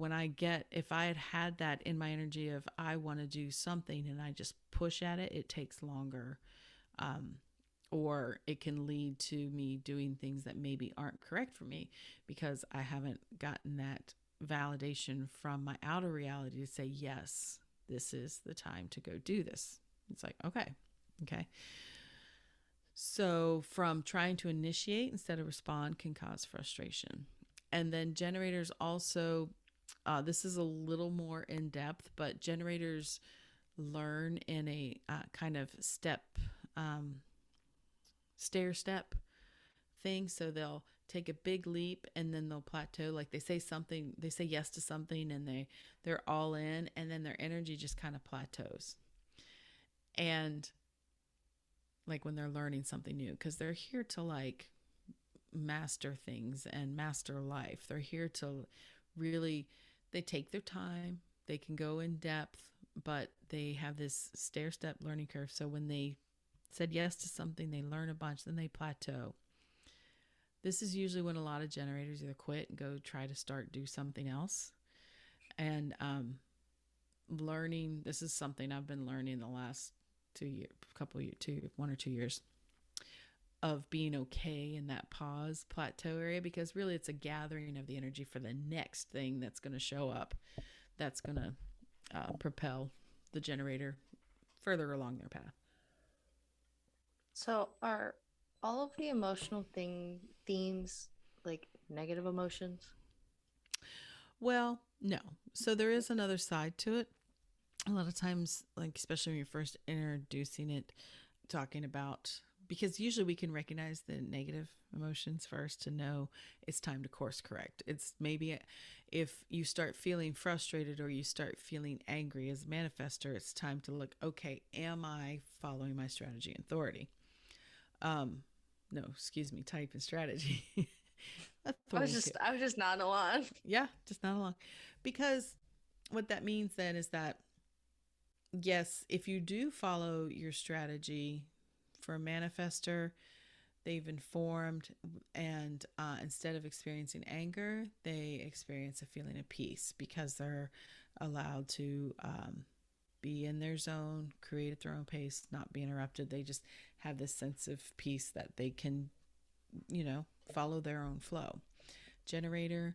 if I had that in my energy of I want to do something and I just push at it, it takes longer. Um, or it can lead to me doing things that maybe aren't correct for me because I haven't gotten that validation from my outer reality to say, yes, this is the time to go do this. It's like, okay. So from trying to initiate instead of respond can cause frustration. And then generators also, this is a little more in depth, but generators learn in a kind of stair step thing. So they'll take a big leap and then they'll plateau. Like they say yes to something and they're all in, and then their energy just kind of plateaus. And like when they're learning something new, because they're here to like master things and master life. They're here to really, they take their time, they can go in depth, but they have this stair step learning curve. So when they said yes to something, they learn a bunch, then they plateau. This is usually when a lot of generators either quit and go try to do something else. And learning, this is something I've been learning the last 1 or 2 years, of being okay in that pause plateau area, because really it's a gathering of the energy for the next thing that's going to show up, that's going to propel the generator further along their path. So are all of the emotional themes like negative emotions? Well, no. So there is another side to it. A lot of times, like especially when you're first introducing it, talking about, because usually we can recognize the negative emotions first to know it's time to course correct. It's maybe if you start feeling frustrated or you start feeling angry as a manifestor, it's time to look, okay, am I following my strategy and authority? Type and strategy. I was just nodding along. Yeah, just not along. Because what that means then is that, yes, if you do follow your strategy for a manifestor, they've informed, and instead of experiencing anger, they experience a feeling of peace because they're allowed to be in their zone, create at their own pace, not be interrupted. They just have this sense of peace that they can, follow their own flow. Generator,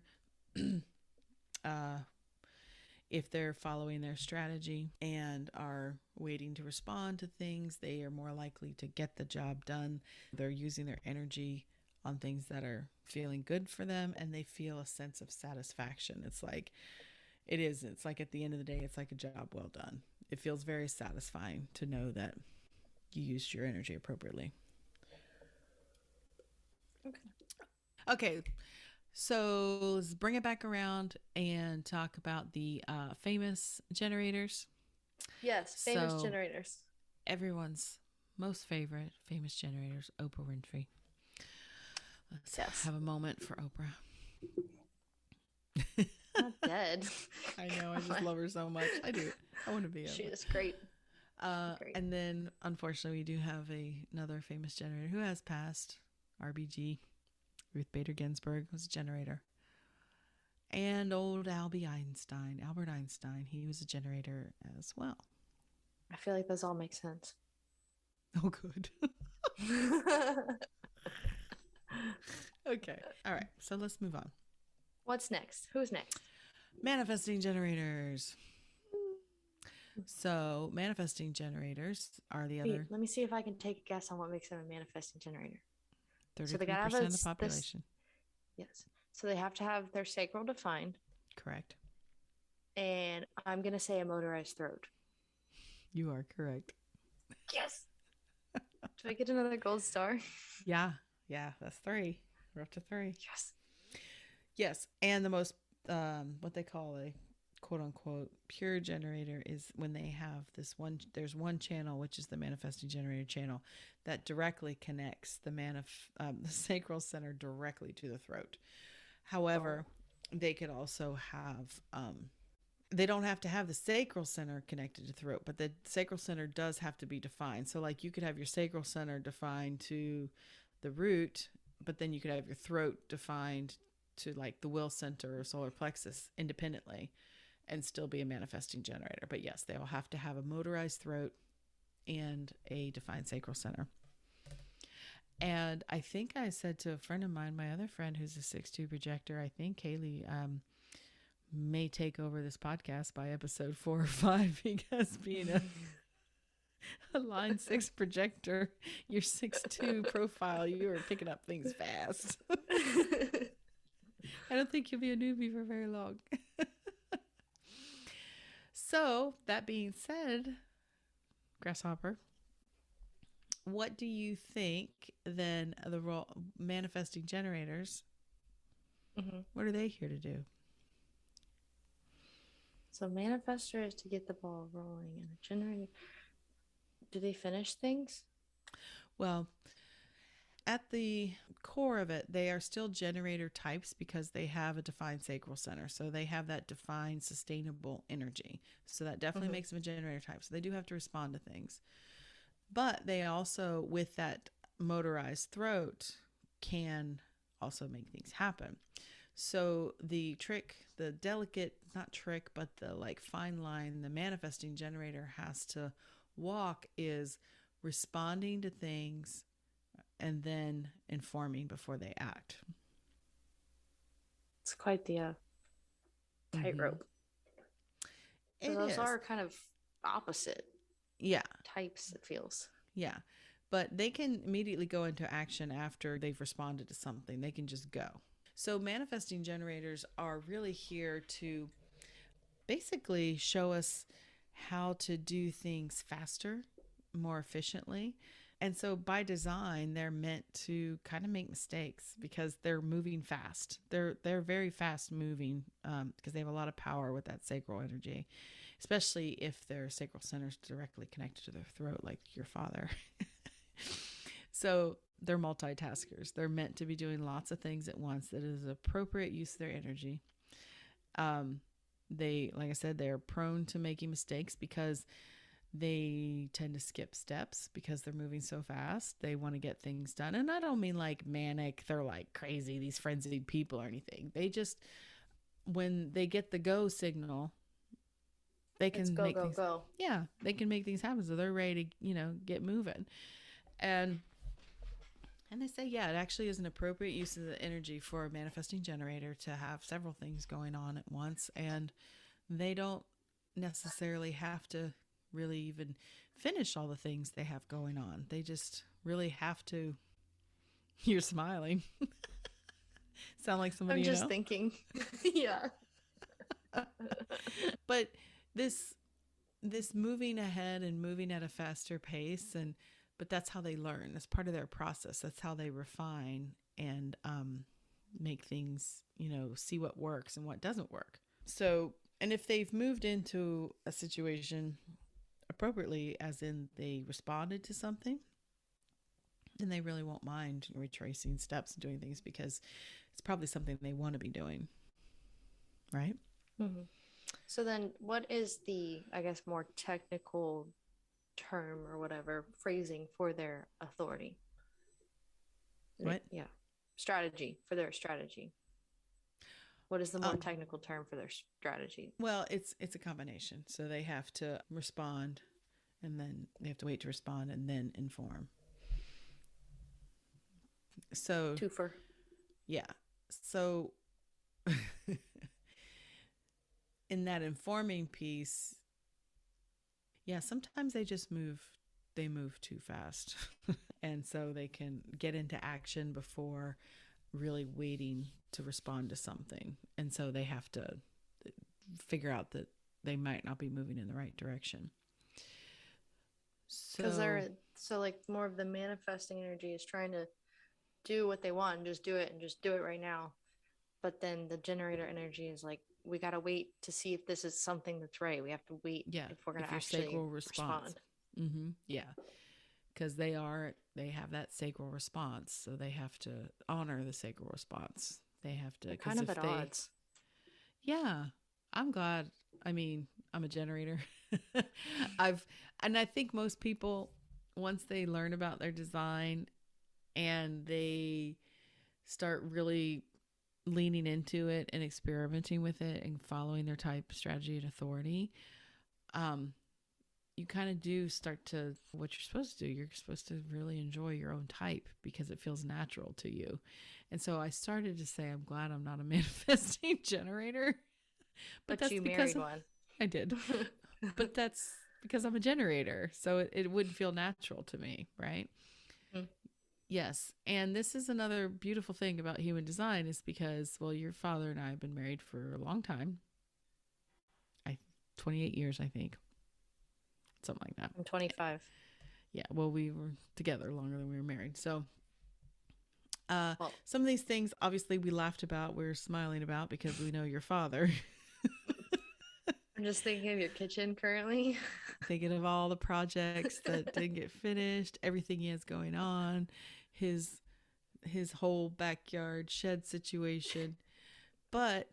if they're following their strategy and are waiting to respond to things, they are more likely to get the job done. They're using their energy on things that are feeling good for them, and they feel a sense of satisfaction. It's like at the end of the day, it's like a job well done. It feels very satisfying to know that you used your energy appropriately. Okay. So let's bring it back around and talk about the famous generators. Yes, famous generators. Everyone's most favorite famous generators, Oprah Winfrey. Let's have a moment for Oprah. Not dead. I know. I just love her so much. I do. I want to be Oprah. She is great. Great. And then, unfortunately, we do have another famous generator who has passed, RBG. Ruth Bader Ginsburg was a generator. And old Albert Einstein, he was a generator as well. I feel like those all make sense. Oh, good. Okay. All right. So let's move on. What's next? Who's next? Manifesting generators. So manifesting generators are the other. Let me see if I can take a guess on what makes them a manifesting generator. 33% of the population. Yes. So they have to have their sacral defined. Correct. And I'm going to say a motorized throat. You are correct. Yes. Do I get another gold star? Yeah. That's 3. We're up to 3. Yes. And the most, what they call a quote unquote pure generator is when they have there's one channel, which is the manifesting generator channel, that directly connects the sacral center directly to the throat. However, they could also have, they don't have to have the sacral center connected to the throat, but the sacral center does have to be defined. So like you could have your sacral center defined to the root, but then you could have your throat defined to like the will center or solar plexus independently and still be a manifesting generator. But yes, they will have to have a motorized throat and a defined sacral center. And I think I said to a friend of mine, my other friend who's a 6'2" projector, I think Kaylee, may take over this podcast by episode 4 or 5 because being a line 6 projector, your 6'2" profile, you are picking up things fast. I don't think you'll be a newbie for very long. So, that being said, Grasshopper, what do you think then the role manifesting generators, what are they here to do? So Manifestor is to get the ball rolling, and a generator, do they finish things? Well, at the core of it, they are still generator types because they have a defined sacral center. So they have that defined sustainable energy. So that definitely makes them a generator type. So they do have to respond to things. But they also, with that motorized throat, can also make things happen. So the trick, the delicate, not trick, but the like fine line the manifesting generator has to walk is responding to things and then informing before they act. It's quite the tightrope. So those are kind of opposite types, it feels. Yeah. But they can immediately go into action after they've responded to something. They can just go. So manifesting generators are really here to basically show us how to do things faster, more efficiently. And so by design, they're meant to kind of make mistakes because they're moving fast. They're very fast moving because they have a lot of power with that sacral energy, especially if their sacral center is directly connected to their throat, like your father. So they're multitaskers. They're meant to be doing lots of things at once. That is appropriate use of their energy. They, like I said, they're prone to making mistakes because they tend to skip steps because they're moving so fast. They want to get things done. And I don't mean like manic, they're like crazy, these frenzied people or anything. They just, when they get the go signal, they can make things, yeah, they can make things happen. So they're ready to, get moving. And they say, yeah, it actually is an appropriate use of the energy for a manifesting generator to have several things going on at once. And they don't necessarily have to really even finish all the things they have going on. They just really have to. You're smiling. Sound like somebody I'm just thinking. Yeah. But this moving ahead and moving at a faster pace, but that's how they learn. That's part of their process. That's how they refine and make things, see what works and what doesn't work. So, and if they've moved into a situation appropriately, as in they responded to something, then they really won't mind retracing steps and doing things because it's probably something they want to be doing. Right? Mm-hmm. So then what is the, I guess, more technical term or whatever phrasing for their authority? What? Yeah. Strategy, for their strategy. What is the more technical term for their strategy? Well, it's a combination. So they have to respond, and then they have to wait to respond and then inform. So twofer. Yeah. So in that informing piece, yeah, sometimes they just move too fast. And so they can get into action before really waiting to respond to something. And so they have to figure out that they might not be moving in the right direction. Because so like more of the manifesting energy is trying to do what they want and just do it right now. But then the generator energy is like, we got to wait to see if this is something that's right. We have to wait if we're going to actually respond. Mm-hmm. Yeah. Because they have that sacral response. So they have to honor the sacral response. They have to. They're kind of at odds. Yeah. I'm glad. I mean, I'm a generator. I think most people, once they learn about their design and they start really leaning into it and experimenting with it and following their type, strategy, and authority, you kind of do start to what you're supposed to do. You're supposed to really enjoy your own type because it feels natural to you. And so I started to say, I'm glad I'm not a manifesting generator But But that's you because married one. I did. But that's because I'm a generator. So it wouldn't feel natural to me, right? Mm. Yes. And this is another beautiful thing about human design is because, well, your father and I have been married for a long time. 28 years, I think. Something like that. I'm 25. Yeah. Well, we were together longer than we were married. So Well, some of these things, obviously, we laughed about, we're smiling about because we know your father. I'm just thinking of your kitchen currently. Thinking of all the projects that didn't get finished, everything he has going on, his whole backyard shed situation. But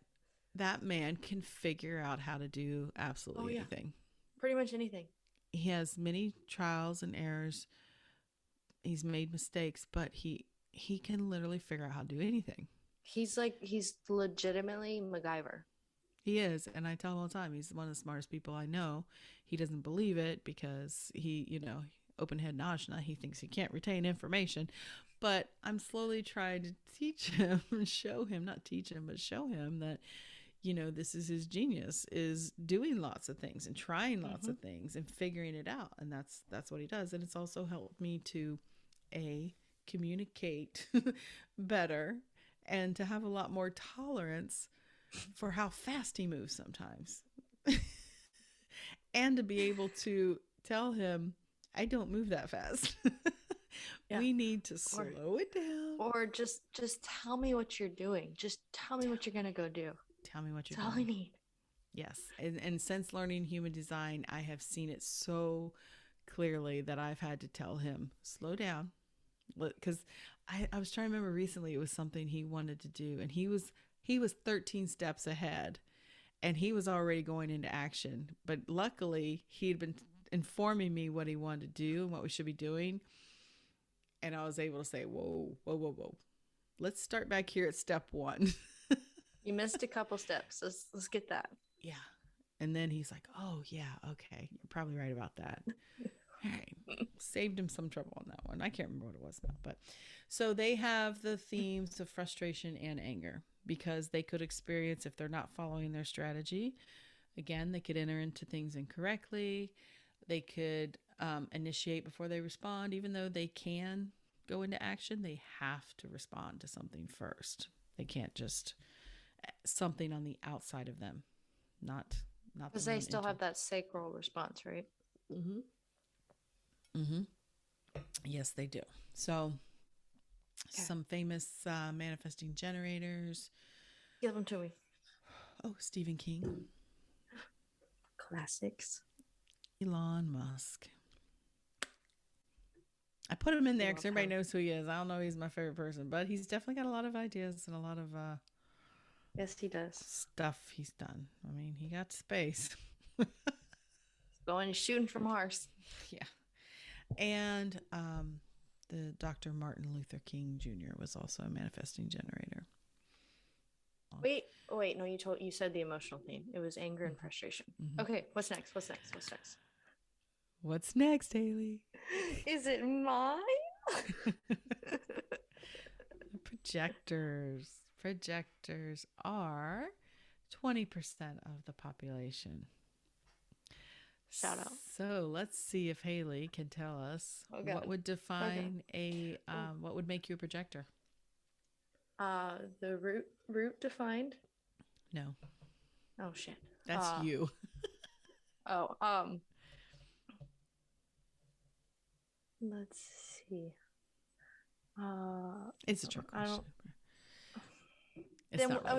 that man can figure out how to do Oh absolutely yeah, anything. pretty much anything. He has many trials and errors. He's made mistakes, but he can literally figure out how to do anything. He's legitimately MacGyver. He is, and I tell him all the time, he's one of the smartest people I know. He doesn't believe it because he, open head Najna, he thinks he can't retain information. But I'm slowly trying to teach him, show him, not teach him, but show him that, this is his genius, is doing lots of things and trying lots Mm-hmm. of things and figuring it out. And that's what he does. And it's also helped me to communicate better and to have a lot more tolerance for how fast he moves sometimes. And to be able to tell him, I don't move that fast. Yeah. We need to Or slow it down. or just tell me what you're doing. Just tell me what you're gonna go do. Tell me what you're That's all I doing. need. Yes. And since learning human design, I have seen it so clearly that I've had to tell him, slow down. Because I was trying to remember recently, it was something he wanted to do. And he was 13 steps ahead and he was already going into action. But luckily, he'd been informing me what he wanted to do and what we should be doing. And I was able to say, whoa, whoa, whoa, whoa. Let's start back here at step one. You missed a couple steps. Let's get that. Yeah. And then he's like, oh, yeah, okay. You're probably right about that. All right. Saved him some trouble on that one. I can't remember what it was now. But so they have the themes of frustration and anger because they could experience if they're not following their strategy. Again, they could enter into things incorrectly. They could initiate before they respond, even though they can go into action. They have to respond to something first. They can't just something on the outside of them, not Because they still have that sacral response, right? Mm-hmm. Mm-hmm. Yes, they do. So, some famous manifesting generators. Give them to me. Oh, Stephen King. Classics. Elon Musk. I put him in there because everybody knows who he is. I don't know if he's my favorite person, but he's definitely got a lot of ideas and a lot of yes, he does. Stuff he's done. I mean, he got space. Going shooting for Mars. Yeah. And the Dr. Martin Luther King Jr. was also a manifesting generator. Wait, no, you said the emotional theme. It was anger and frustration. Mm-hmm. Okay, what's next? What's next, Haley? Is it mine? Projectors are 20% of the population. Shout out. So let's see if Haley can tell us what would define what would make you a projector. The root defined. No. Oh shit. That's you. Let's see. It's a trick question.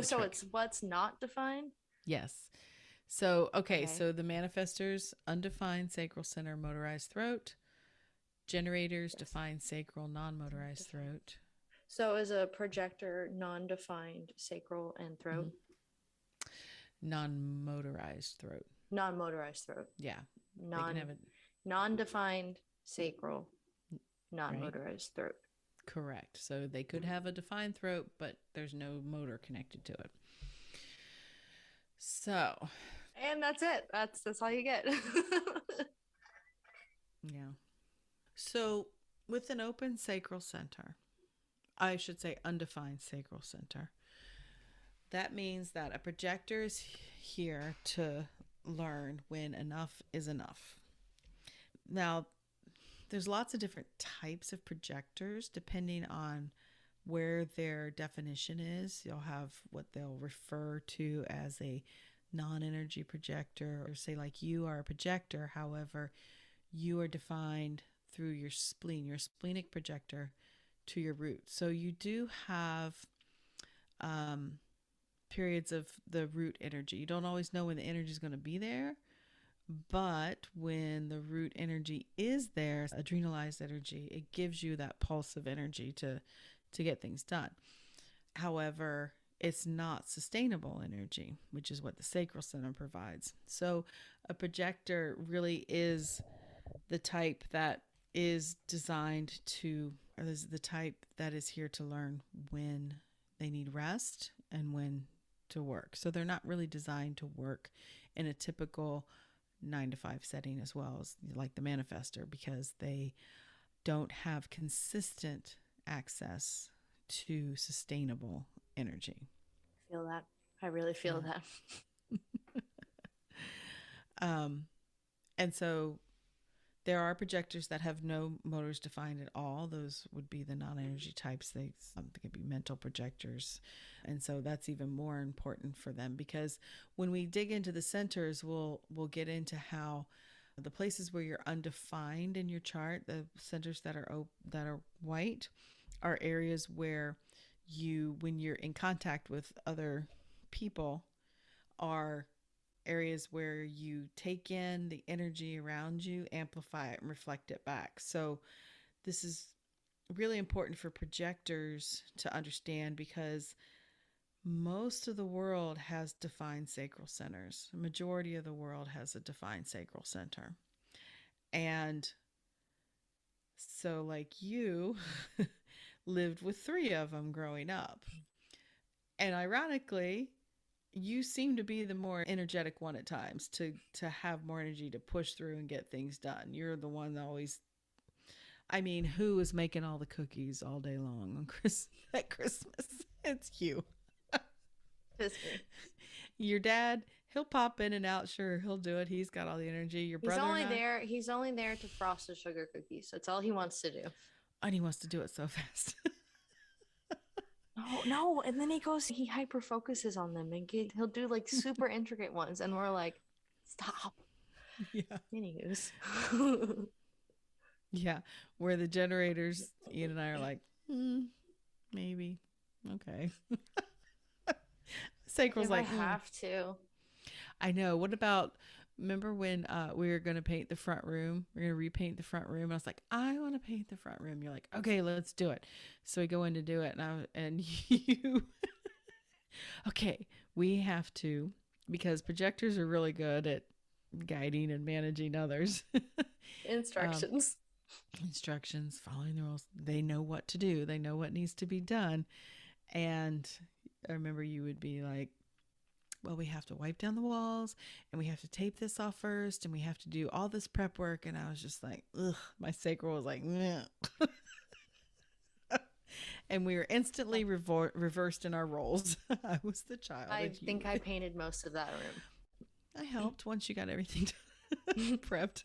So it's what's not defined? Yes. So, okay, so the manifestors, undefined sacral center, motorized throat. Generators, defined sacral, non-motorized throat. So is a projector non-defined sacral and throat? Mm-hmm. Non-motorized throat. Non-motorized throat. Yeah. They can have non-defined sacral, non-motorized throat. Correct. So they could have a defined throat, but there's no motor connected to it. So. And that's it. That's all you get. Yeah. So with an open sacral center, I should say undefined sacral center, That means that a projector is here to learn when enough is enough. Now, there's lots of different types of projectors depending on where their definition is. You'll have what they'll refer to as a non-energy projector, or say like you are a projector. However, you are defined through your spleen, your splenic projector to your root. So you do have periods of the root energy. You don't always know when the energy is going to be there, but when the root energy is there, adrenalized energy, it gives you that pulse of energy to get things done. However, it's not sustainable energy, which is what the sacral center provides. So a projector really is the type that is designed to, or is the type that is here to learn when they need rest and when to work. So they're not really designed to work in a typical 9 to 5 setting, as well as like the manifestor, because they don't have consistent access to sustainable energy. I feel that. I really feel Yeah. that. And so there are projectors that have no motors defined at all. Those would be the non-energy types. They could be mental projectors. And so that's even more important for them, because when we dig into the centers, we'll get into how the places where you're undefined in your chart, the centers that are white, are areas where you, when you're in contact with other people, are areas where you take in the energy around you, amplify it, and reflect it back. So this is really important for projectors to understand, because most of the world has defined sacral centers. The majority of the world has a defined sacral center. And so, like you, lived with 3 of them growing up. And ironically, you seem to be the more energetic one at times, to have more energy to push through and get things done. You're the one that always, I mean, who is making all the cookies all day long on at Christmas? It's you. It's me. Your dad, he'll pop in and out. Sure, he'll do it. He's got all the energy. Your He's brother only and I, there. He's only there to frost the sugar cookies. That's all he wants to do. and he wants to do it so fast. No, no, and then he hyper focuses on them, and he'll do like super intricate ones, and we're like, stop. Yeah. Anywho's. Yeah. Where the generators, Ian and I are like, maybe. Okay. Sacral's If I like, have to. I know. What about, remember when we were going to paint the front room? We're going to repaint the front room. And I was like, I want to paint the front room. You're like, okay, let's do it. So we go in to do it. And you, okay, we have to, because projectors are really good at guiding and managing others. Instructions. Instructions, following the rules. They know what to do. They know what needs to be done. And I remember you would be like, well, we have to wipe down the walls, and we have to tape this off first, and we have to do all this prep work. And I was just like, ugh, my sacral was like, and we were instantly reversed in our roles. I was the child. I think I painted most of that room. I helped once you got everything prepped.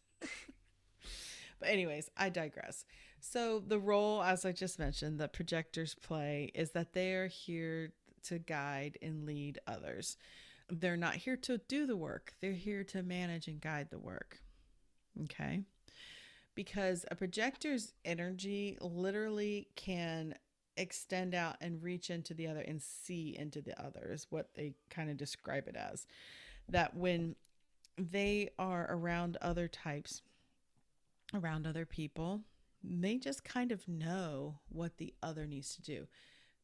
But anyways, I digress. So the role, as I just mentioned, that projectors play is that they are here to guide and lead others. They're not here to do the work. They're here to manage and guide the work. Okay? Because a projector's energy literally can extend out and reach into the other and see into the other, is what they kind of describe it as. That when they are around other types, around other people, they just kind of know what the other needs to do.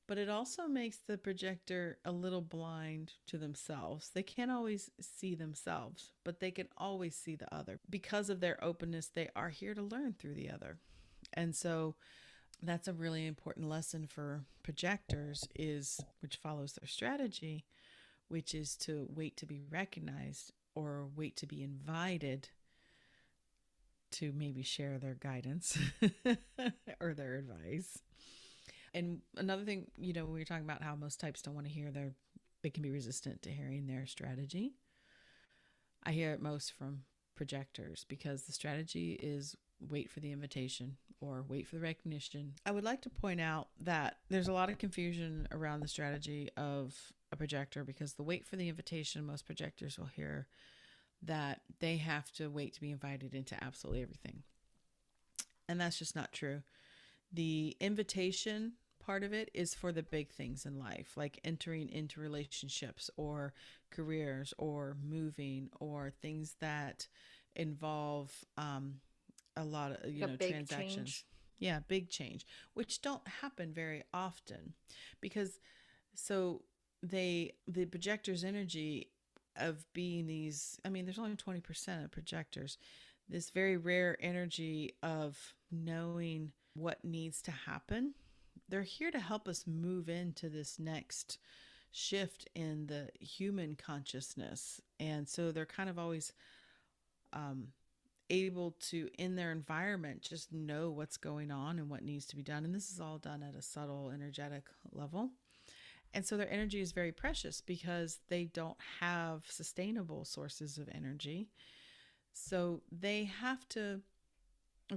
But it also makes the projector a little blind to themselves. They can't always see themselves, but they can always see the other. Because of their openness, they are here to learn through the other. And so that's a really important lesson for projectors, is, which follows their strategy, which is to wait to be recognized, or wait to be invited to maybe share their guidance or their advice. And another thing, we were talking about how most types don't want to hear They can be resistant to hearing their strategy. I hear it most from projectors because the strategy is wait for the invitation or wait for the recognition. I would like to point out that there's a lot of confusion around the strategy of a projector because the wait for the invitation, most projectors will hear that they have to wait to be invited into absolutely everything. And that's just not true. The invitation part of it is for the big things in life, like entering into relationships or careers or moving or things that involve a lot of, Like a big transactions. change. Yeah, big change, which don't happen very often because so the projector's energy of being these, I mean, there's only 20% of projectors, this very rare energy of knowing what needs to happen. They're here to help us move into this next shift in the human consciousness. And so they're kind of always um, able to, in their environment, just know what's going on and what needs to be done. And this is all done at a subtle energetic level. And so their energy is very precious because they don't have sustainable sources of energy. So they have to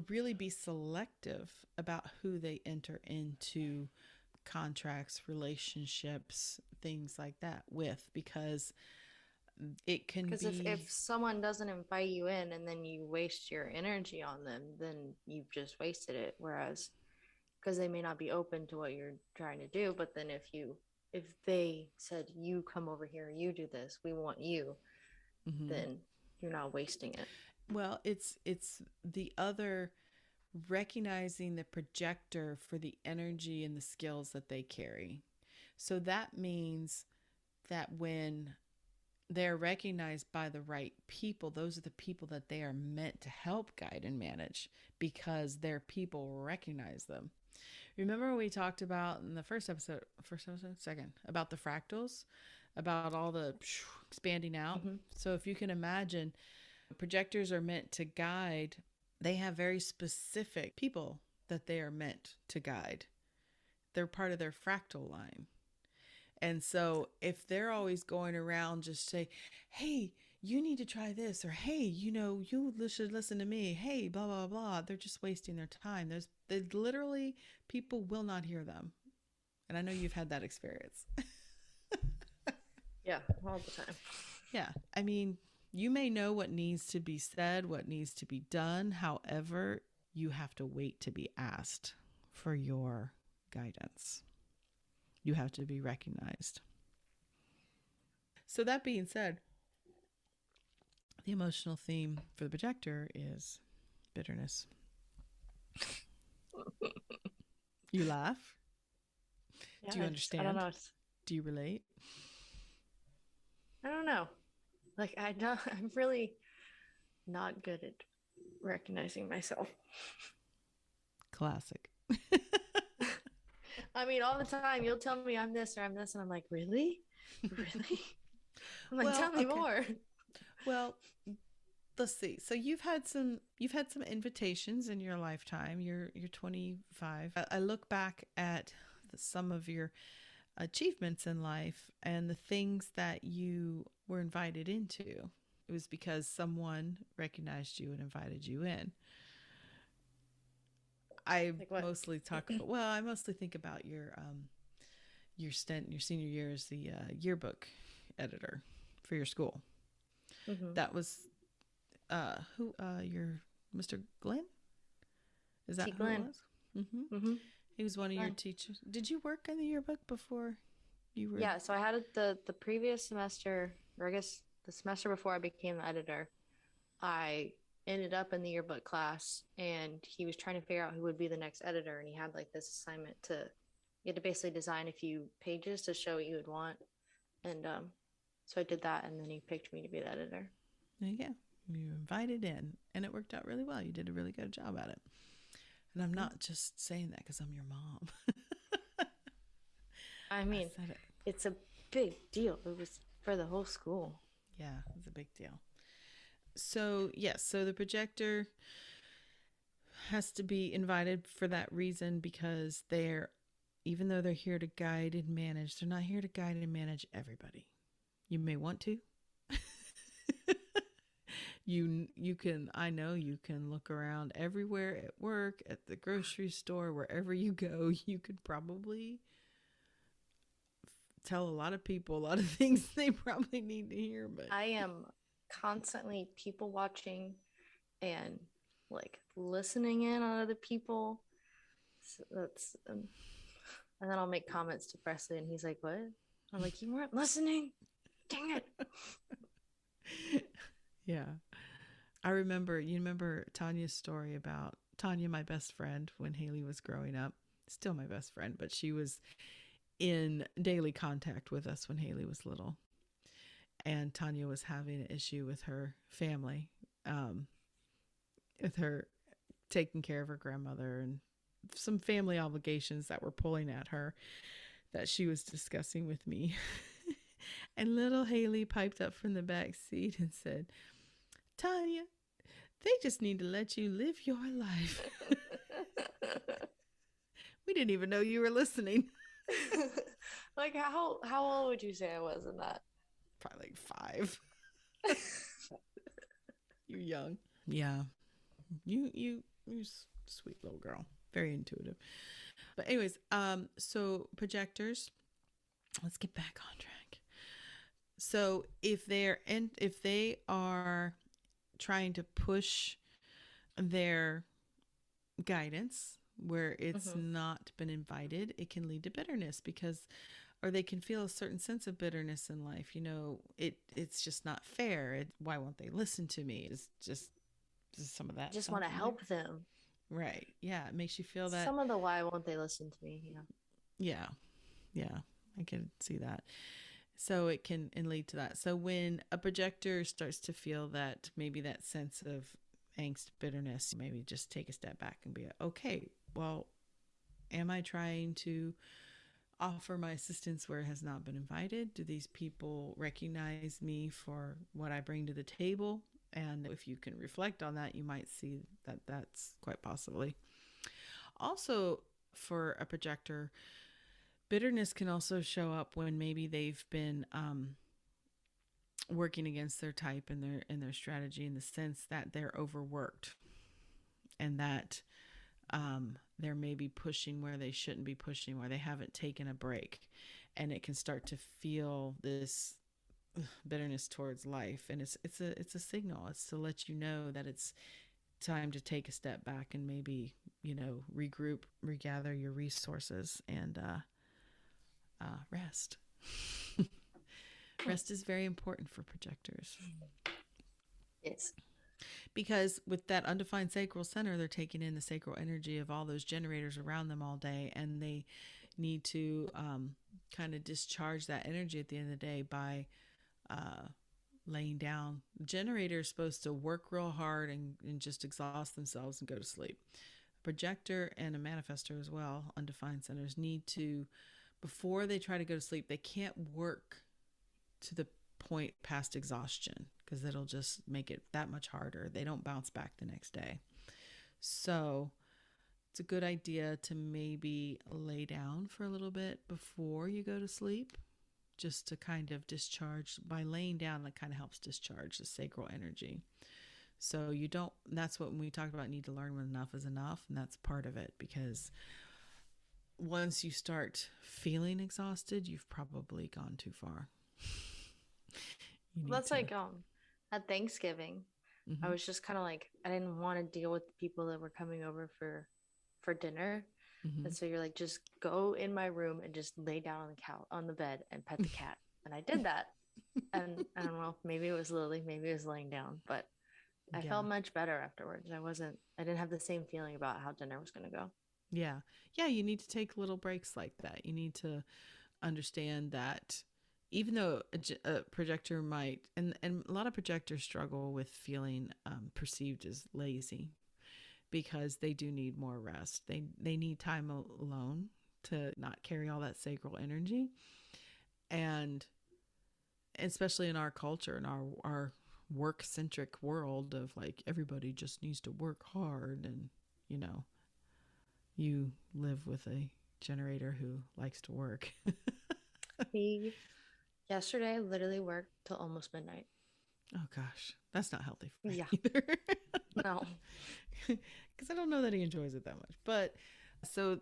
really be selective about who they enter into contracts, relationships, things like that with, because it can Because be. if someone doesn't invite you in and then you waste your energy on them, then you've just wasted it. Whereas, because they may not be open to what you're trying to do, but then if they said, you come over here, you do this, we want you, Mhm. then you're not wasting it. Well, it's the other, recognizing the projector for the energy and the skills that they carry. So that means that when they're recognized by the right people, those are the people that they are meant to help guide and manage because their people recognize them. Remember we talked about in the second, about the fractals, about all the expanding out. Mm-hmm. So if you can imagine, projectors are meant to guide. They have very specific people that they are meant to guide. They're part of their fractal line. And so if they're always going around just say, hey, you need to try this, or hey, you should listen to me, hey, blah, blah, blah, they're just wasting their time. They literally, people will not hear them. And I know you've had that experience. Yeah, all the time. Yeah. I mean, you may know what needs to be said, what needs to be done. However, you have to wait to be asked for your guidance. You have to be recognized. So, that being said, the emotional theme for the projector is bitterness. You laugh. Yeah, Do you I understand? don't know. Do you relate? I don't know. Like I don't. I'm really not good at recognizing myself. Classic. I mean, all the time you'll tell me I'm this or I'm this, and I'm like, really, really? I'm like, Well, tell me okay. more. Well, let's see. So you've had some invitations in your lifetime. You're 25. I look back at some of your achievements in life and the things that you were invited into. It was because someone recognized you and invited you in. I Like what? mostly talk about, well, I mostly think about your stint, your senior year as the yearbook editor for your school. Mm-hmm. That was who your Mr. Glenn? Is that T. who it Glenn. was? Mm-hmm. Mm-hmm. He was one of your teachers. Did you work in the yearbook before you were? Yeah, so I had the previous semester, or I guess the semester before I became the editor, I ended up in the yearbook class, and he was trying to figure out who would be the next editor, and he had like this assignment to you had to basically design a few pages to show what you would want, and so I did that, and then he picked me to be the editor. There you go. You were invited in, and it worked out really well. You did a really good job at it. And I'm not just saying that because I'm your mom. I mean, I said it. it's a big deal. It was for the whole school. Yeah, it's a big deal. So, yes, so the projector has to be invited for that reason because they're even though they're here to guide and manage, they're not here to guide and manage everybody. You may want to. You can, I know you can look around everywhere, at work, at the grocery store, wherever you go. You could probably tell a lot of people a lot of things they probably need to hear. But I am constantly people watching and like listening in on other people. So that's and then I'll make comments to Presley, and he's like, "What?" I'm like, "You weren't listening. Dang it." yeah, you remember Tanya's story about Tanya, my best friend, when Haley was growing up. Still my best friend, but she was in daily contact with us when Haley was little. And Tanya was having an issue with her family, um, with her taking care of her grandmother and some family obligations that were pulling at her that she was discussing with me. And little Haley piped up from the back seat and said, Tanya, they just need to let you live your life. We didn't even know you were listening. Like how old would you say I was in that? Probably like 5. You're young. Yeah. You're sweet little girl. Very intuitive. But anyways, so projectors, let's get back on track. So if they are trying to push their guidance where it's not been invited, it can lead to bitterness, because or they can feel a certain sense of bitterness in life. It's just not fair. Why won't they listen to me? It's just some of that. Just want to help them. Right. Yeah. It makes you feel that. Some of the why won't they listen to me? Yeah. Yeah. I can see that. So it can lead to that. So when a projector starts to feel that, maybe that sense of angst, bitterness, maybe just take a step back and be okay, well, am I trying to offer my assistance where it has not been invited? Do these people recognize me for what I bring to the table? And if you can reflect on that, you might see that that's quite possibly. Also, for a projector, bitterness can also show up when maybe they've been working against their type and their strategy, in the sense that they're overworked, and that they're maybe pushing where they shouldn't be pushing, where they haven't taken a break, and it can start to feel this bitterness towards life. And it's a signal. It's to let you know that it's time to take a step back and maybe regroup, regather your resources, and rest. Rest is very important for projectors. Yes. Because with that undefined sacral center, they're taking in the sacral energy of all those generators around them all day, and they need to kind of discharge that energy at the end of the day by laying down. The generator is supposed to work real hard and just exhaust themselves and go to sleep. A projector and a manifestor as well, undefined centers, need to, before they try to go to sleep, they can't work to the point past exhaustion, because it'll just make it that much harder. They don't bounce back the next day. So it's a good idea to maybe lay down for a little bit before you go to sleep, just to kind of discharge. By laying down, that kind of helps discharge the sacral energy. So that's what, when we talked about need to learn when enough is enough, and that's part of it, because once you start feeling exhausted, you've probably gone too far. That's like at Thanksgiving, I was just kind of like, I didn't want to deal with the people that were coming over for dinner. And so you're like, just go in my room and just lay down on the couch, on the bed, and pet the cat. And I did that. And I don't know, maybe it was Lily, maybe it was laying down, but I felt much better afterwards. I didn't have the same feeling about how dinner was going to go. Yeah. You need to take little breaks like that. You need to understand that even though a projector might, and a lot of projectors struggle with feeling perceived as lazy, because they do need more rest. They need time alone to not carry all that sacral energy. And especially in our culture, in our work-centric world of like, everybody just needs to work hard, and you live with a generator who likes to work. Me, yesterday, I literally worked till almost midnight. Oh gosh, that's not healthy for him Yeah. either. No. Because I don't know that he enjoys it that much. But so,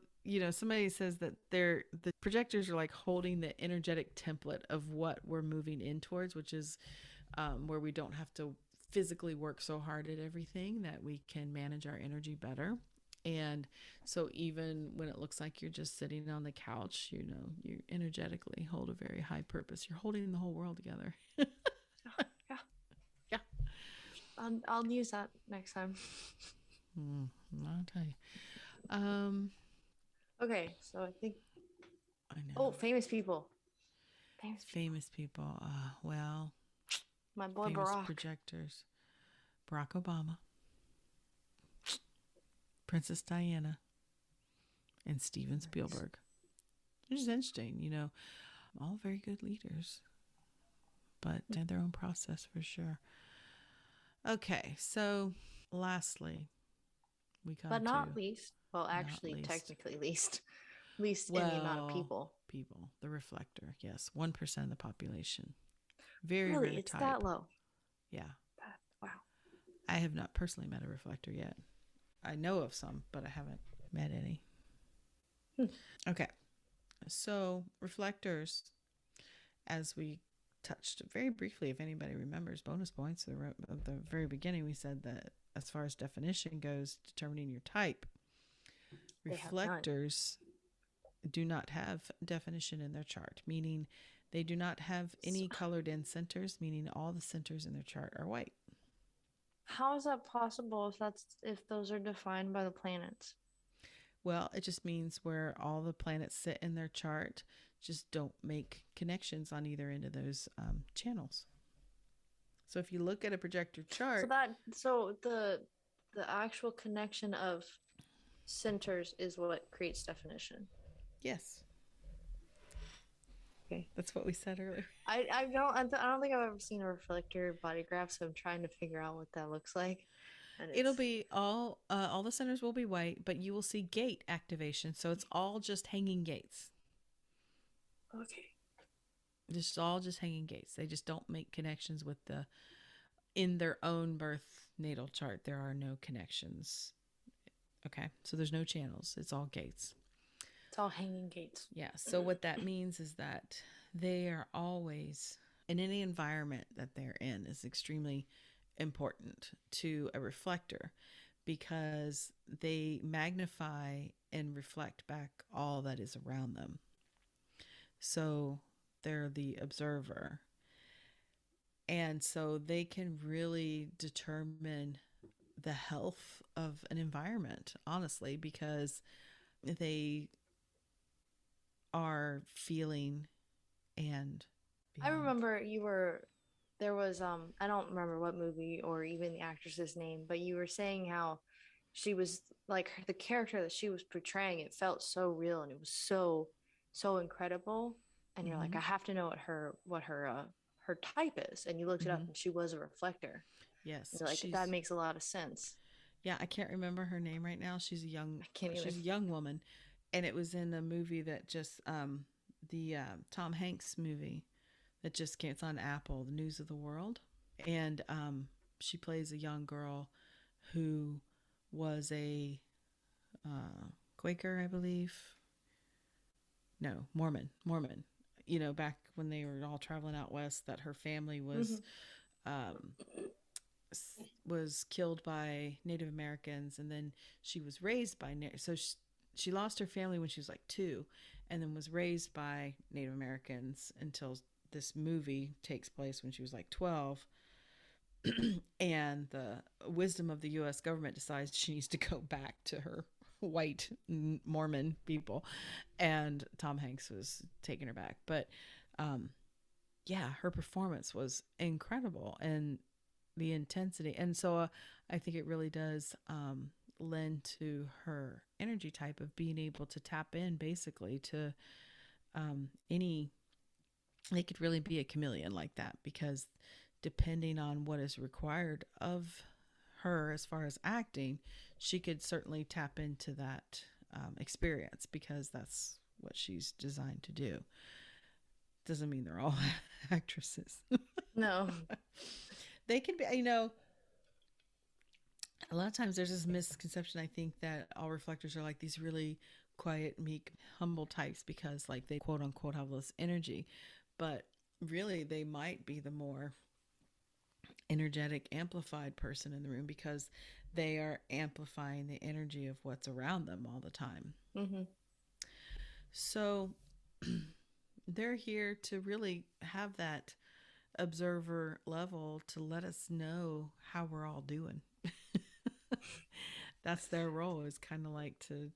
somebody says that the projectors are like holding the energetic template of what we're moving in towards, which is where we don't have to physically work so hard at everything, that we can manage our energy better. And so even when it looks like you're just sitting on the couch, you energetically hold a very high purpose. You're holding the whole world together. Yeah. Yeah. I'll use that next time. I'll tell you. Okay, so I think. I know. Oh, famous people. Famous people. Well, My boy famous Barack. projectors. Barack Obama, Princess Diana, and Steven Spielberg. Which is interesting, all very good leaders, but they had their own process for sure. Okay, so lastly, we come But not to least. Well, actually, least. technically least. Least in the amount of people. The reflector, yes, 1% of the population. Very Really, rare it's type. that low. Yeah. Wow. I have not personally met a reflector yet. I know of some, but I haven't met any. Okay. So, reflectors, as we touched very briefly, if anybody remembers, bonus points at the very beginning, we said that as far as definition goes, determining your type, reflectors do not have definition in their chart, meaning they do not have any colored in centers, meaning all the centers in their chart are white. How is that possible if those are defined by the planets? Well, it just means where all the planets sit in their chart just don't make connections on either end of those channels. So if you look at a projector chart, so the actual connection of centers is what creates definition. yes. Okay. That's what we said earlier. I don't think I've ever seen a reflector bodygraph, so I'm trying to figure out what that looks like. And It'll be all the centers will be white, but you will see gate activation. So it's all just hanging gates. Okay. Just all just hanging gates. They just don't make connections with in their own birth natal chart. There are no connections. Okay. So there's no channels. It's all gates. It's all hanging gates. Yeah. So what that means is that they are always in any environment that they're in is extremely important to a reflector, because they magnify and reflect back all that is around them. So they're the observer. And so they can really determine the health of an environment, honestly, because they are feeling and being. I remember there was I don't remember what movie or even the actress's name, but you were saying how she was like the character that she was portraying, it felt so real and it was so incredible, and you're like, I have to know what her type is, and you looked it up and she was a reflector. Yes, and you're like, that makes a lot of sense. Yeah, I can't remember her name right now. She's a young woman, and it was in a movie that just the Tom Hanks movie that just came. It's on Apple, The News of the World, and she plays a young girl who was a Quaker, I believe. No, Mormon. Back when they were all traveling out west, that her family was killed by Native Americans, and then she was raised by she lost her family when she was like 2, and then was raised by Native Americans until this movie takes place when she was like 12. And the wisdom of the U.S. government decides she needs to go back to her white Mormon people, and Tom Hanks was taking her back. But yeah, her performance was incredible, and the intensity. And so I think it really does lend to her energy type of being able to tap in basically to they could really be a chameleon like that, because depending on what is required of her as far as acting, she could certainly tap into that experience, because that's what she's designed to do. Doesn't mean they're all actresses. No. They can be, a lot of times there's this misconception, I think, that all reflectors are like these really quiet, meek, humble types because, like, they quote unquote have this energy. But really, they might be the more energetic, amplified person in the room because they are amplifying the energy of what's around them all the time. Mm-hmm. So they're here to really have that observer level to let us know how we're all doing. That's their role, is kind of like to,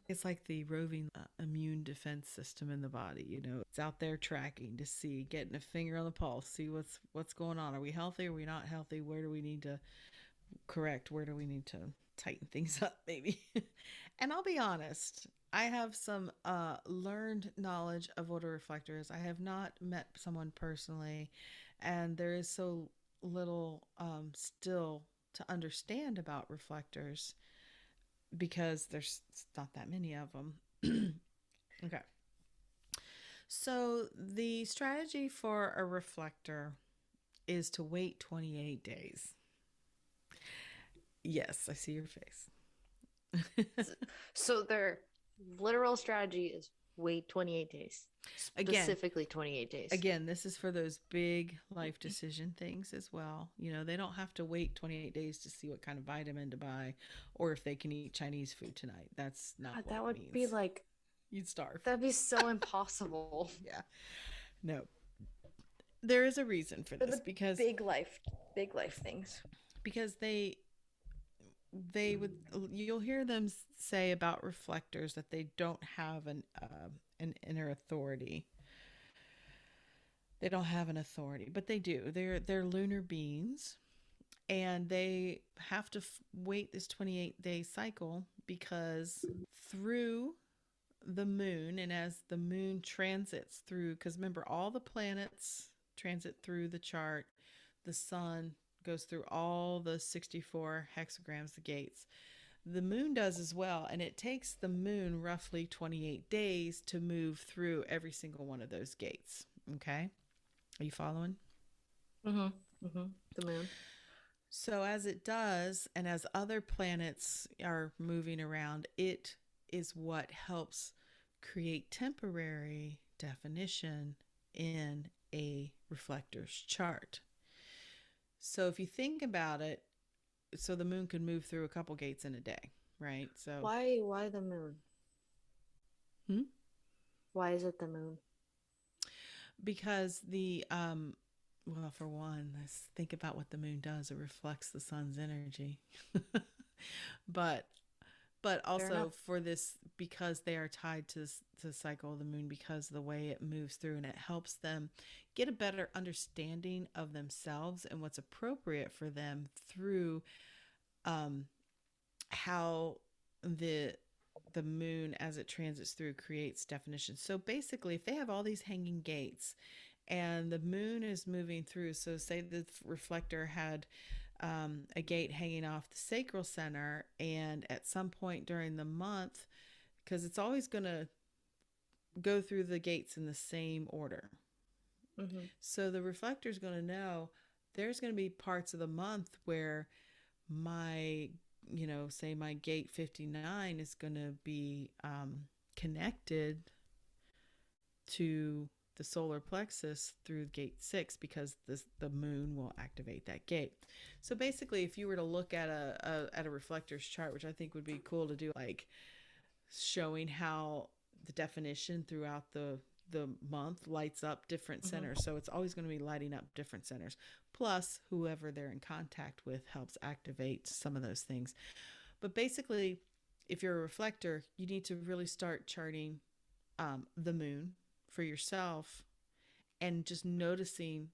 it's like the roving immune defense system in the body. It's out there tracking to see, getting a finger on the pulse, see what's going on. Are we healthy? Are we not healthy? Where do we need to correct? Where do we need to tighten things up, maybe? And I'll be honest, I have some learned knowledge of what a reflector is. I have not met someone personally, and there is so little still to understand about reflectors because there's not that many of them. Okay. So the strategy for a reflector is to wait 28 days. Yes, I see your face. So their literal strategy is wait 28 days. Specifically 28 days. Again, this is for those big life decision things as well. They don't have to wait 28 days to see what kind of vitamin to buy or if they can eat Chinese food tonight. That's not God, what that it would means. be like, you'd starve. That'd be so impossible. Yeah. No. There is a reason for this, because big life things. Because you'll hear them say about reflectors that they don't have an inner authority. They don't have an authority, but they do. They're lunar beings, and they have to wait this 28-day cycle because through the moon, and as the moon transits through, because remember, all the planets transit through the chart, the sun goes through all the 64 hexagrams, the gates. The moon does as well, and it takes the moon roughly 28 days to move through every single one of those gates. Okay? Are you following? Mm-hmm. Mm-hmm. The moon. So as it does, and as other planets are moving around, it is what helps create temporary definition in a reflector's chart. So if you think about it, so the moon can move through a couple gates in a day, right? So why the moon? Why is it the moon? Because well, for one, let's think about what the moon does. It reflects the sun's energy. but also for this, because they are tied to the cycle of the moon, because of the way it moves through, and it helps them get a better understanding of themselves and what's appropriate for them through how the moon, as it transits through, creates definition. So basically, if they have all these hanging gates and the moon is moving through, so say the reflector had a gate hanging off the sacral center, and at some point during the month, because it's always going to go through the gates in the same order. Mm-hmm. So the reflector is going to know there's going to be parts of the month where my, say my gate 59 is going to be connected to the solar plexus through gate 6, because the moon will activate that gate. So basically, if you were to look at a reflector's chart, which I think would be cool to do, like showing how the definition throughout the month lights up different centers. So it's always going to be lighting up different centers. Plus, whoever they're in contact with helps activate some of those things. But basically, if you're a reflector, you need to really start charting the moon for yourself and just noticing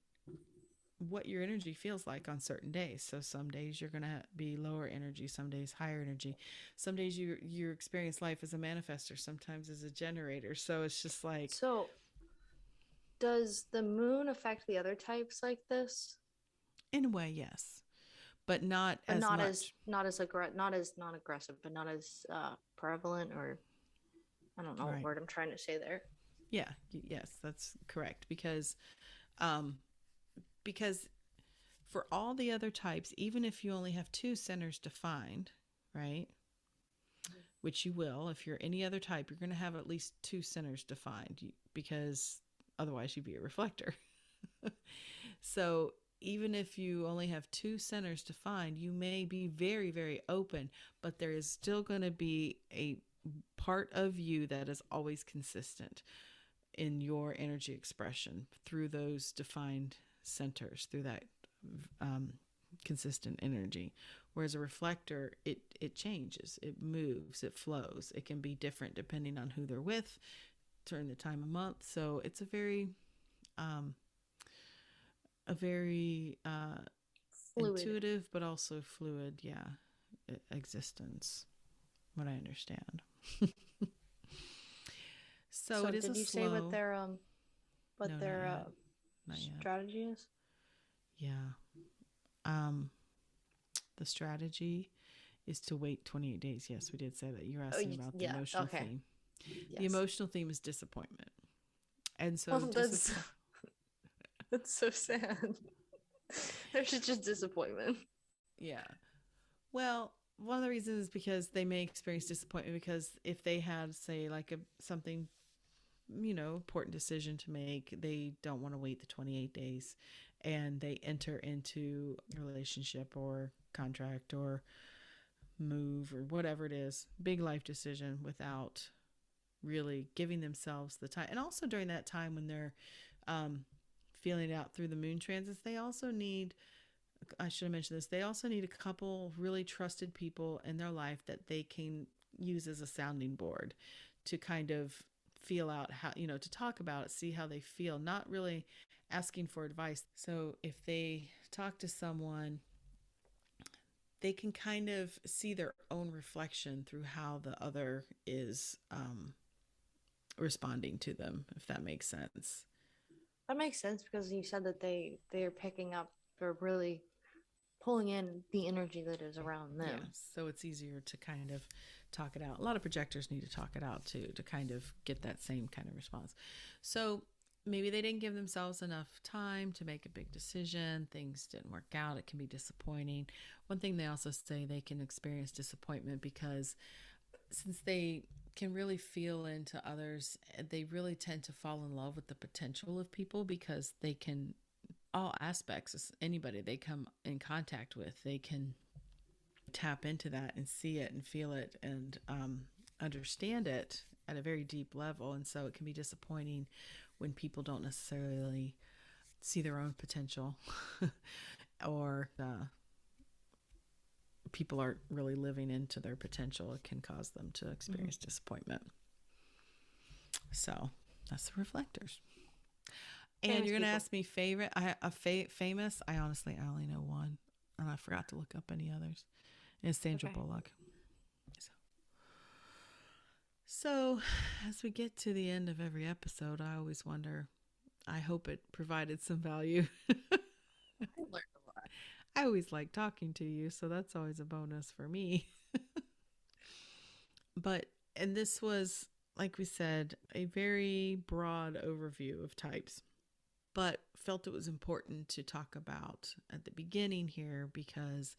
what your energy feels like on certain days. So some days you're going to be lower energy, some days higher energy. Some days you experience life as a manifestor, sometimes as a generator. So it's just like... So does the moon affect the other types like this? In a way, yes. but not but as not as much. not aggressive, but not as prevalent, or I don't know what Right. word I'm trying to say there. Yeah. Yes, that's correct. Um, because for all the other types, even if you only have two centers defined, right? Which you will, if you're any other type, you're going to have at least two centers defined because otherwise you'd be a reflector. So even if you only have two centers defined, you may be very, very open, but there is still going to be a part of you that is always consistent in your energy expression through those defined centers, through that um, consistent energy. Whereas a reflector, it changes, it moves, it flows. It can be different depending on who they're with during the time of month. So it's um, a very Fluid. intuitive but also fluid, yeah, existence. What I understand. So So it is a did you say slow. what No, not their yet. Not yet. strategy is? Yeah. Um, the strategy is to wait 28 days. Yes, we did say that. You're Oh, asking about the yeah. emotional Okay. theme. The Yes. emotional theme is disappointment. And so, Oh, that's so sad. There's just disappointment. yeah. Well, one of the reasons is because they may experience disappointment because if they had, say, like something, important decision to make, they don't want to wait the 28 days and they enter into a relationship or contract or move or whatever it is, big life decision without really giving themselves the time. And also during that time when they're um, feeling it out through the moon transits, they also need, I should have mentioned this, they also need a couple really trusted people in their life that they can use as a sounding board to kind of feel out how, to talk about it, see how they feel, not really asking for advice. So if they talk to someone, they can kind of see their own reflection through how the other is responding to them, if that makes sense. That makes sense because you said that they're picking up, they're really pulling in the energy that is around Yeah, them. so it's easier to kind of talk it out. A lot of projectors need to talk it out too to kind of get that same kind of response. So maybe they didn't give themselves enough time to make a big decision. Things didn't work out. It can be disappointing. One thing they also say, they can experience disappointment because since they can really feel into others, they really tend to fall in love with the potential of people because they can, all aspects, anybody they come in contact with, they can tap into that and see it and feel it and understand it at a very deep level. And so it can be disappointing when people don't necessarily see their own potential or people aren't really living into their potential. It can cause them to experience disappointment. So that's the reflectors. And Famous you're going to people. ask me favorite. Famous. I only know one, and I forgot to look up any others. And it's Sandra Okay. Bullock. So, as we get to the end of every episode, I always wonder. I hope it provided some value. I learned a lot. I always like talking to you, so that's always a bonus for me. But, and this was, like we said, a very broad overview of types, but felt it was important to talk about at the beginning here because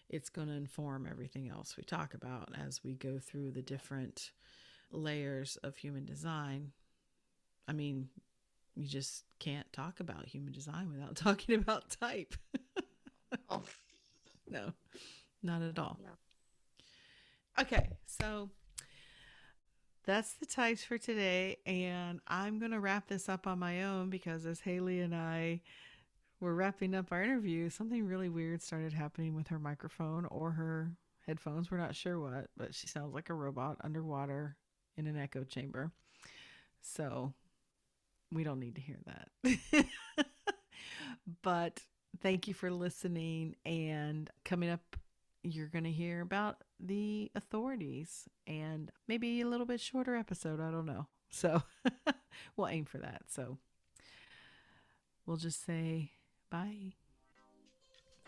it's going to inform everything else we talk about as we go through the different layers of human design. I mean, you just can't talk about human design without talking about type. Oh, No, not at all. no. Okay, so that's the types for today. And I'm going to wrap this up on my own because as Haley and I were wrapping up our interview, something really weird started happening with her microphone or her headphones. We're not sure what, but she sounds like a robot underwater in an echo chamber. So we don't need to hear that. But thank you for listening. And coming up, you're going to hear about the authorities and maybe a little bit shorter episode. I don't know. So we'll aim for that. So we'll just say bye.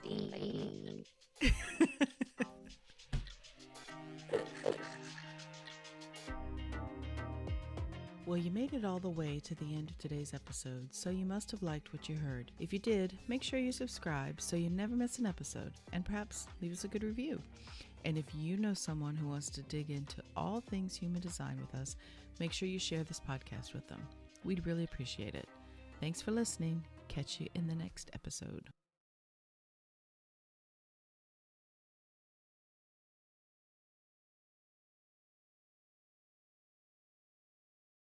Bye. Well, you made it all the way to the end of today's episode, so you must have liked what you heard. If you did, make sure you subscribe so you never miss an episode, and perhaps leave us a good review. And if you know someone who wants to dig into all things human design with us, make sure you share this podcast with them. We'd really appreciate it. Thanks for listening. Catch you in the next episode.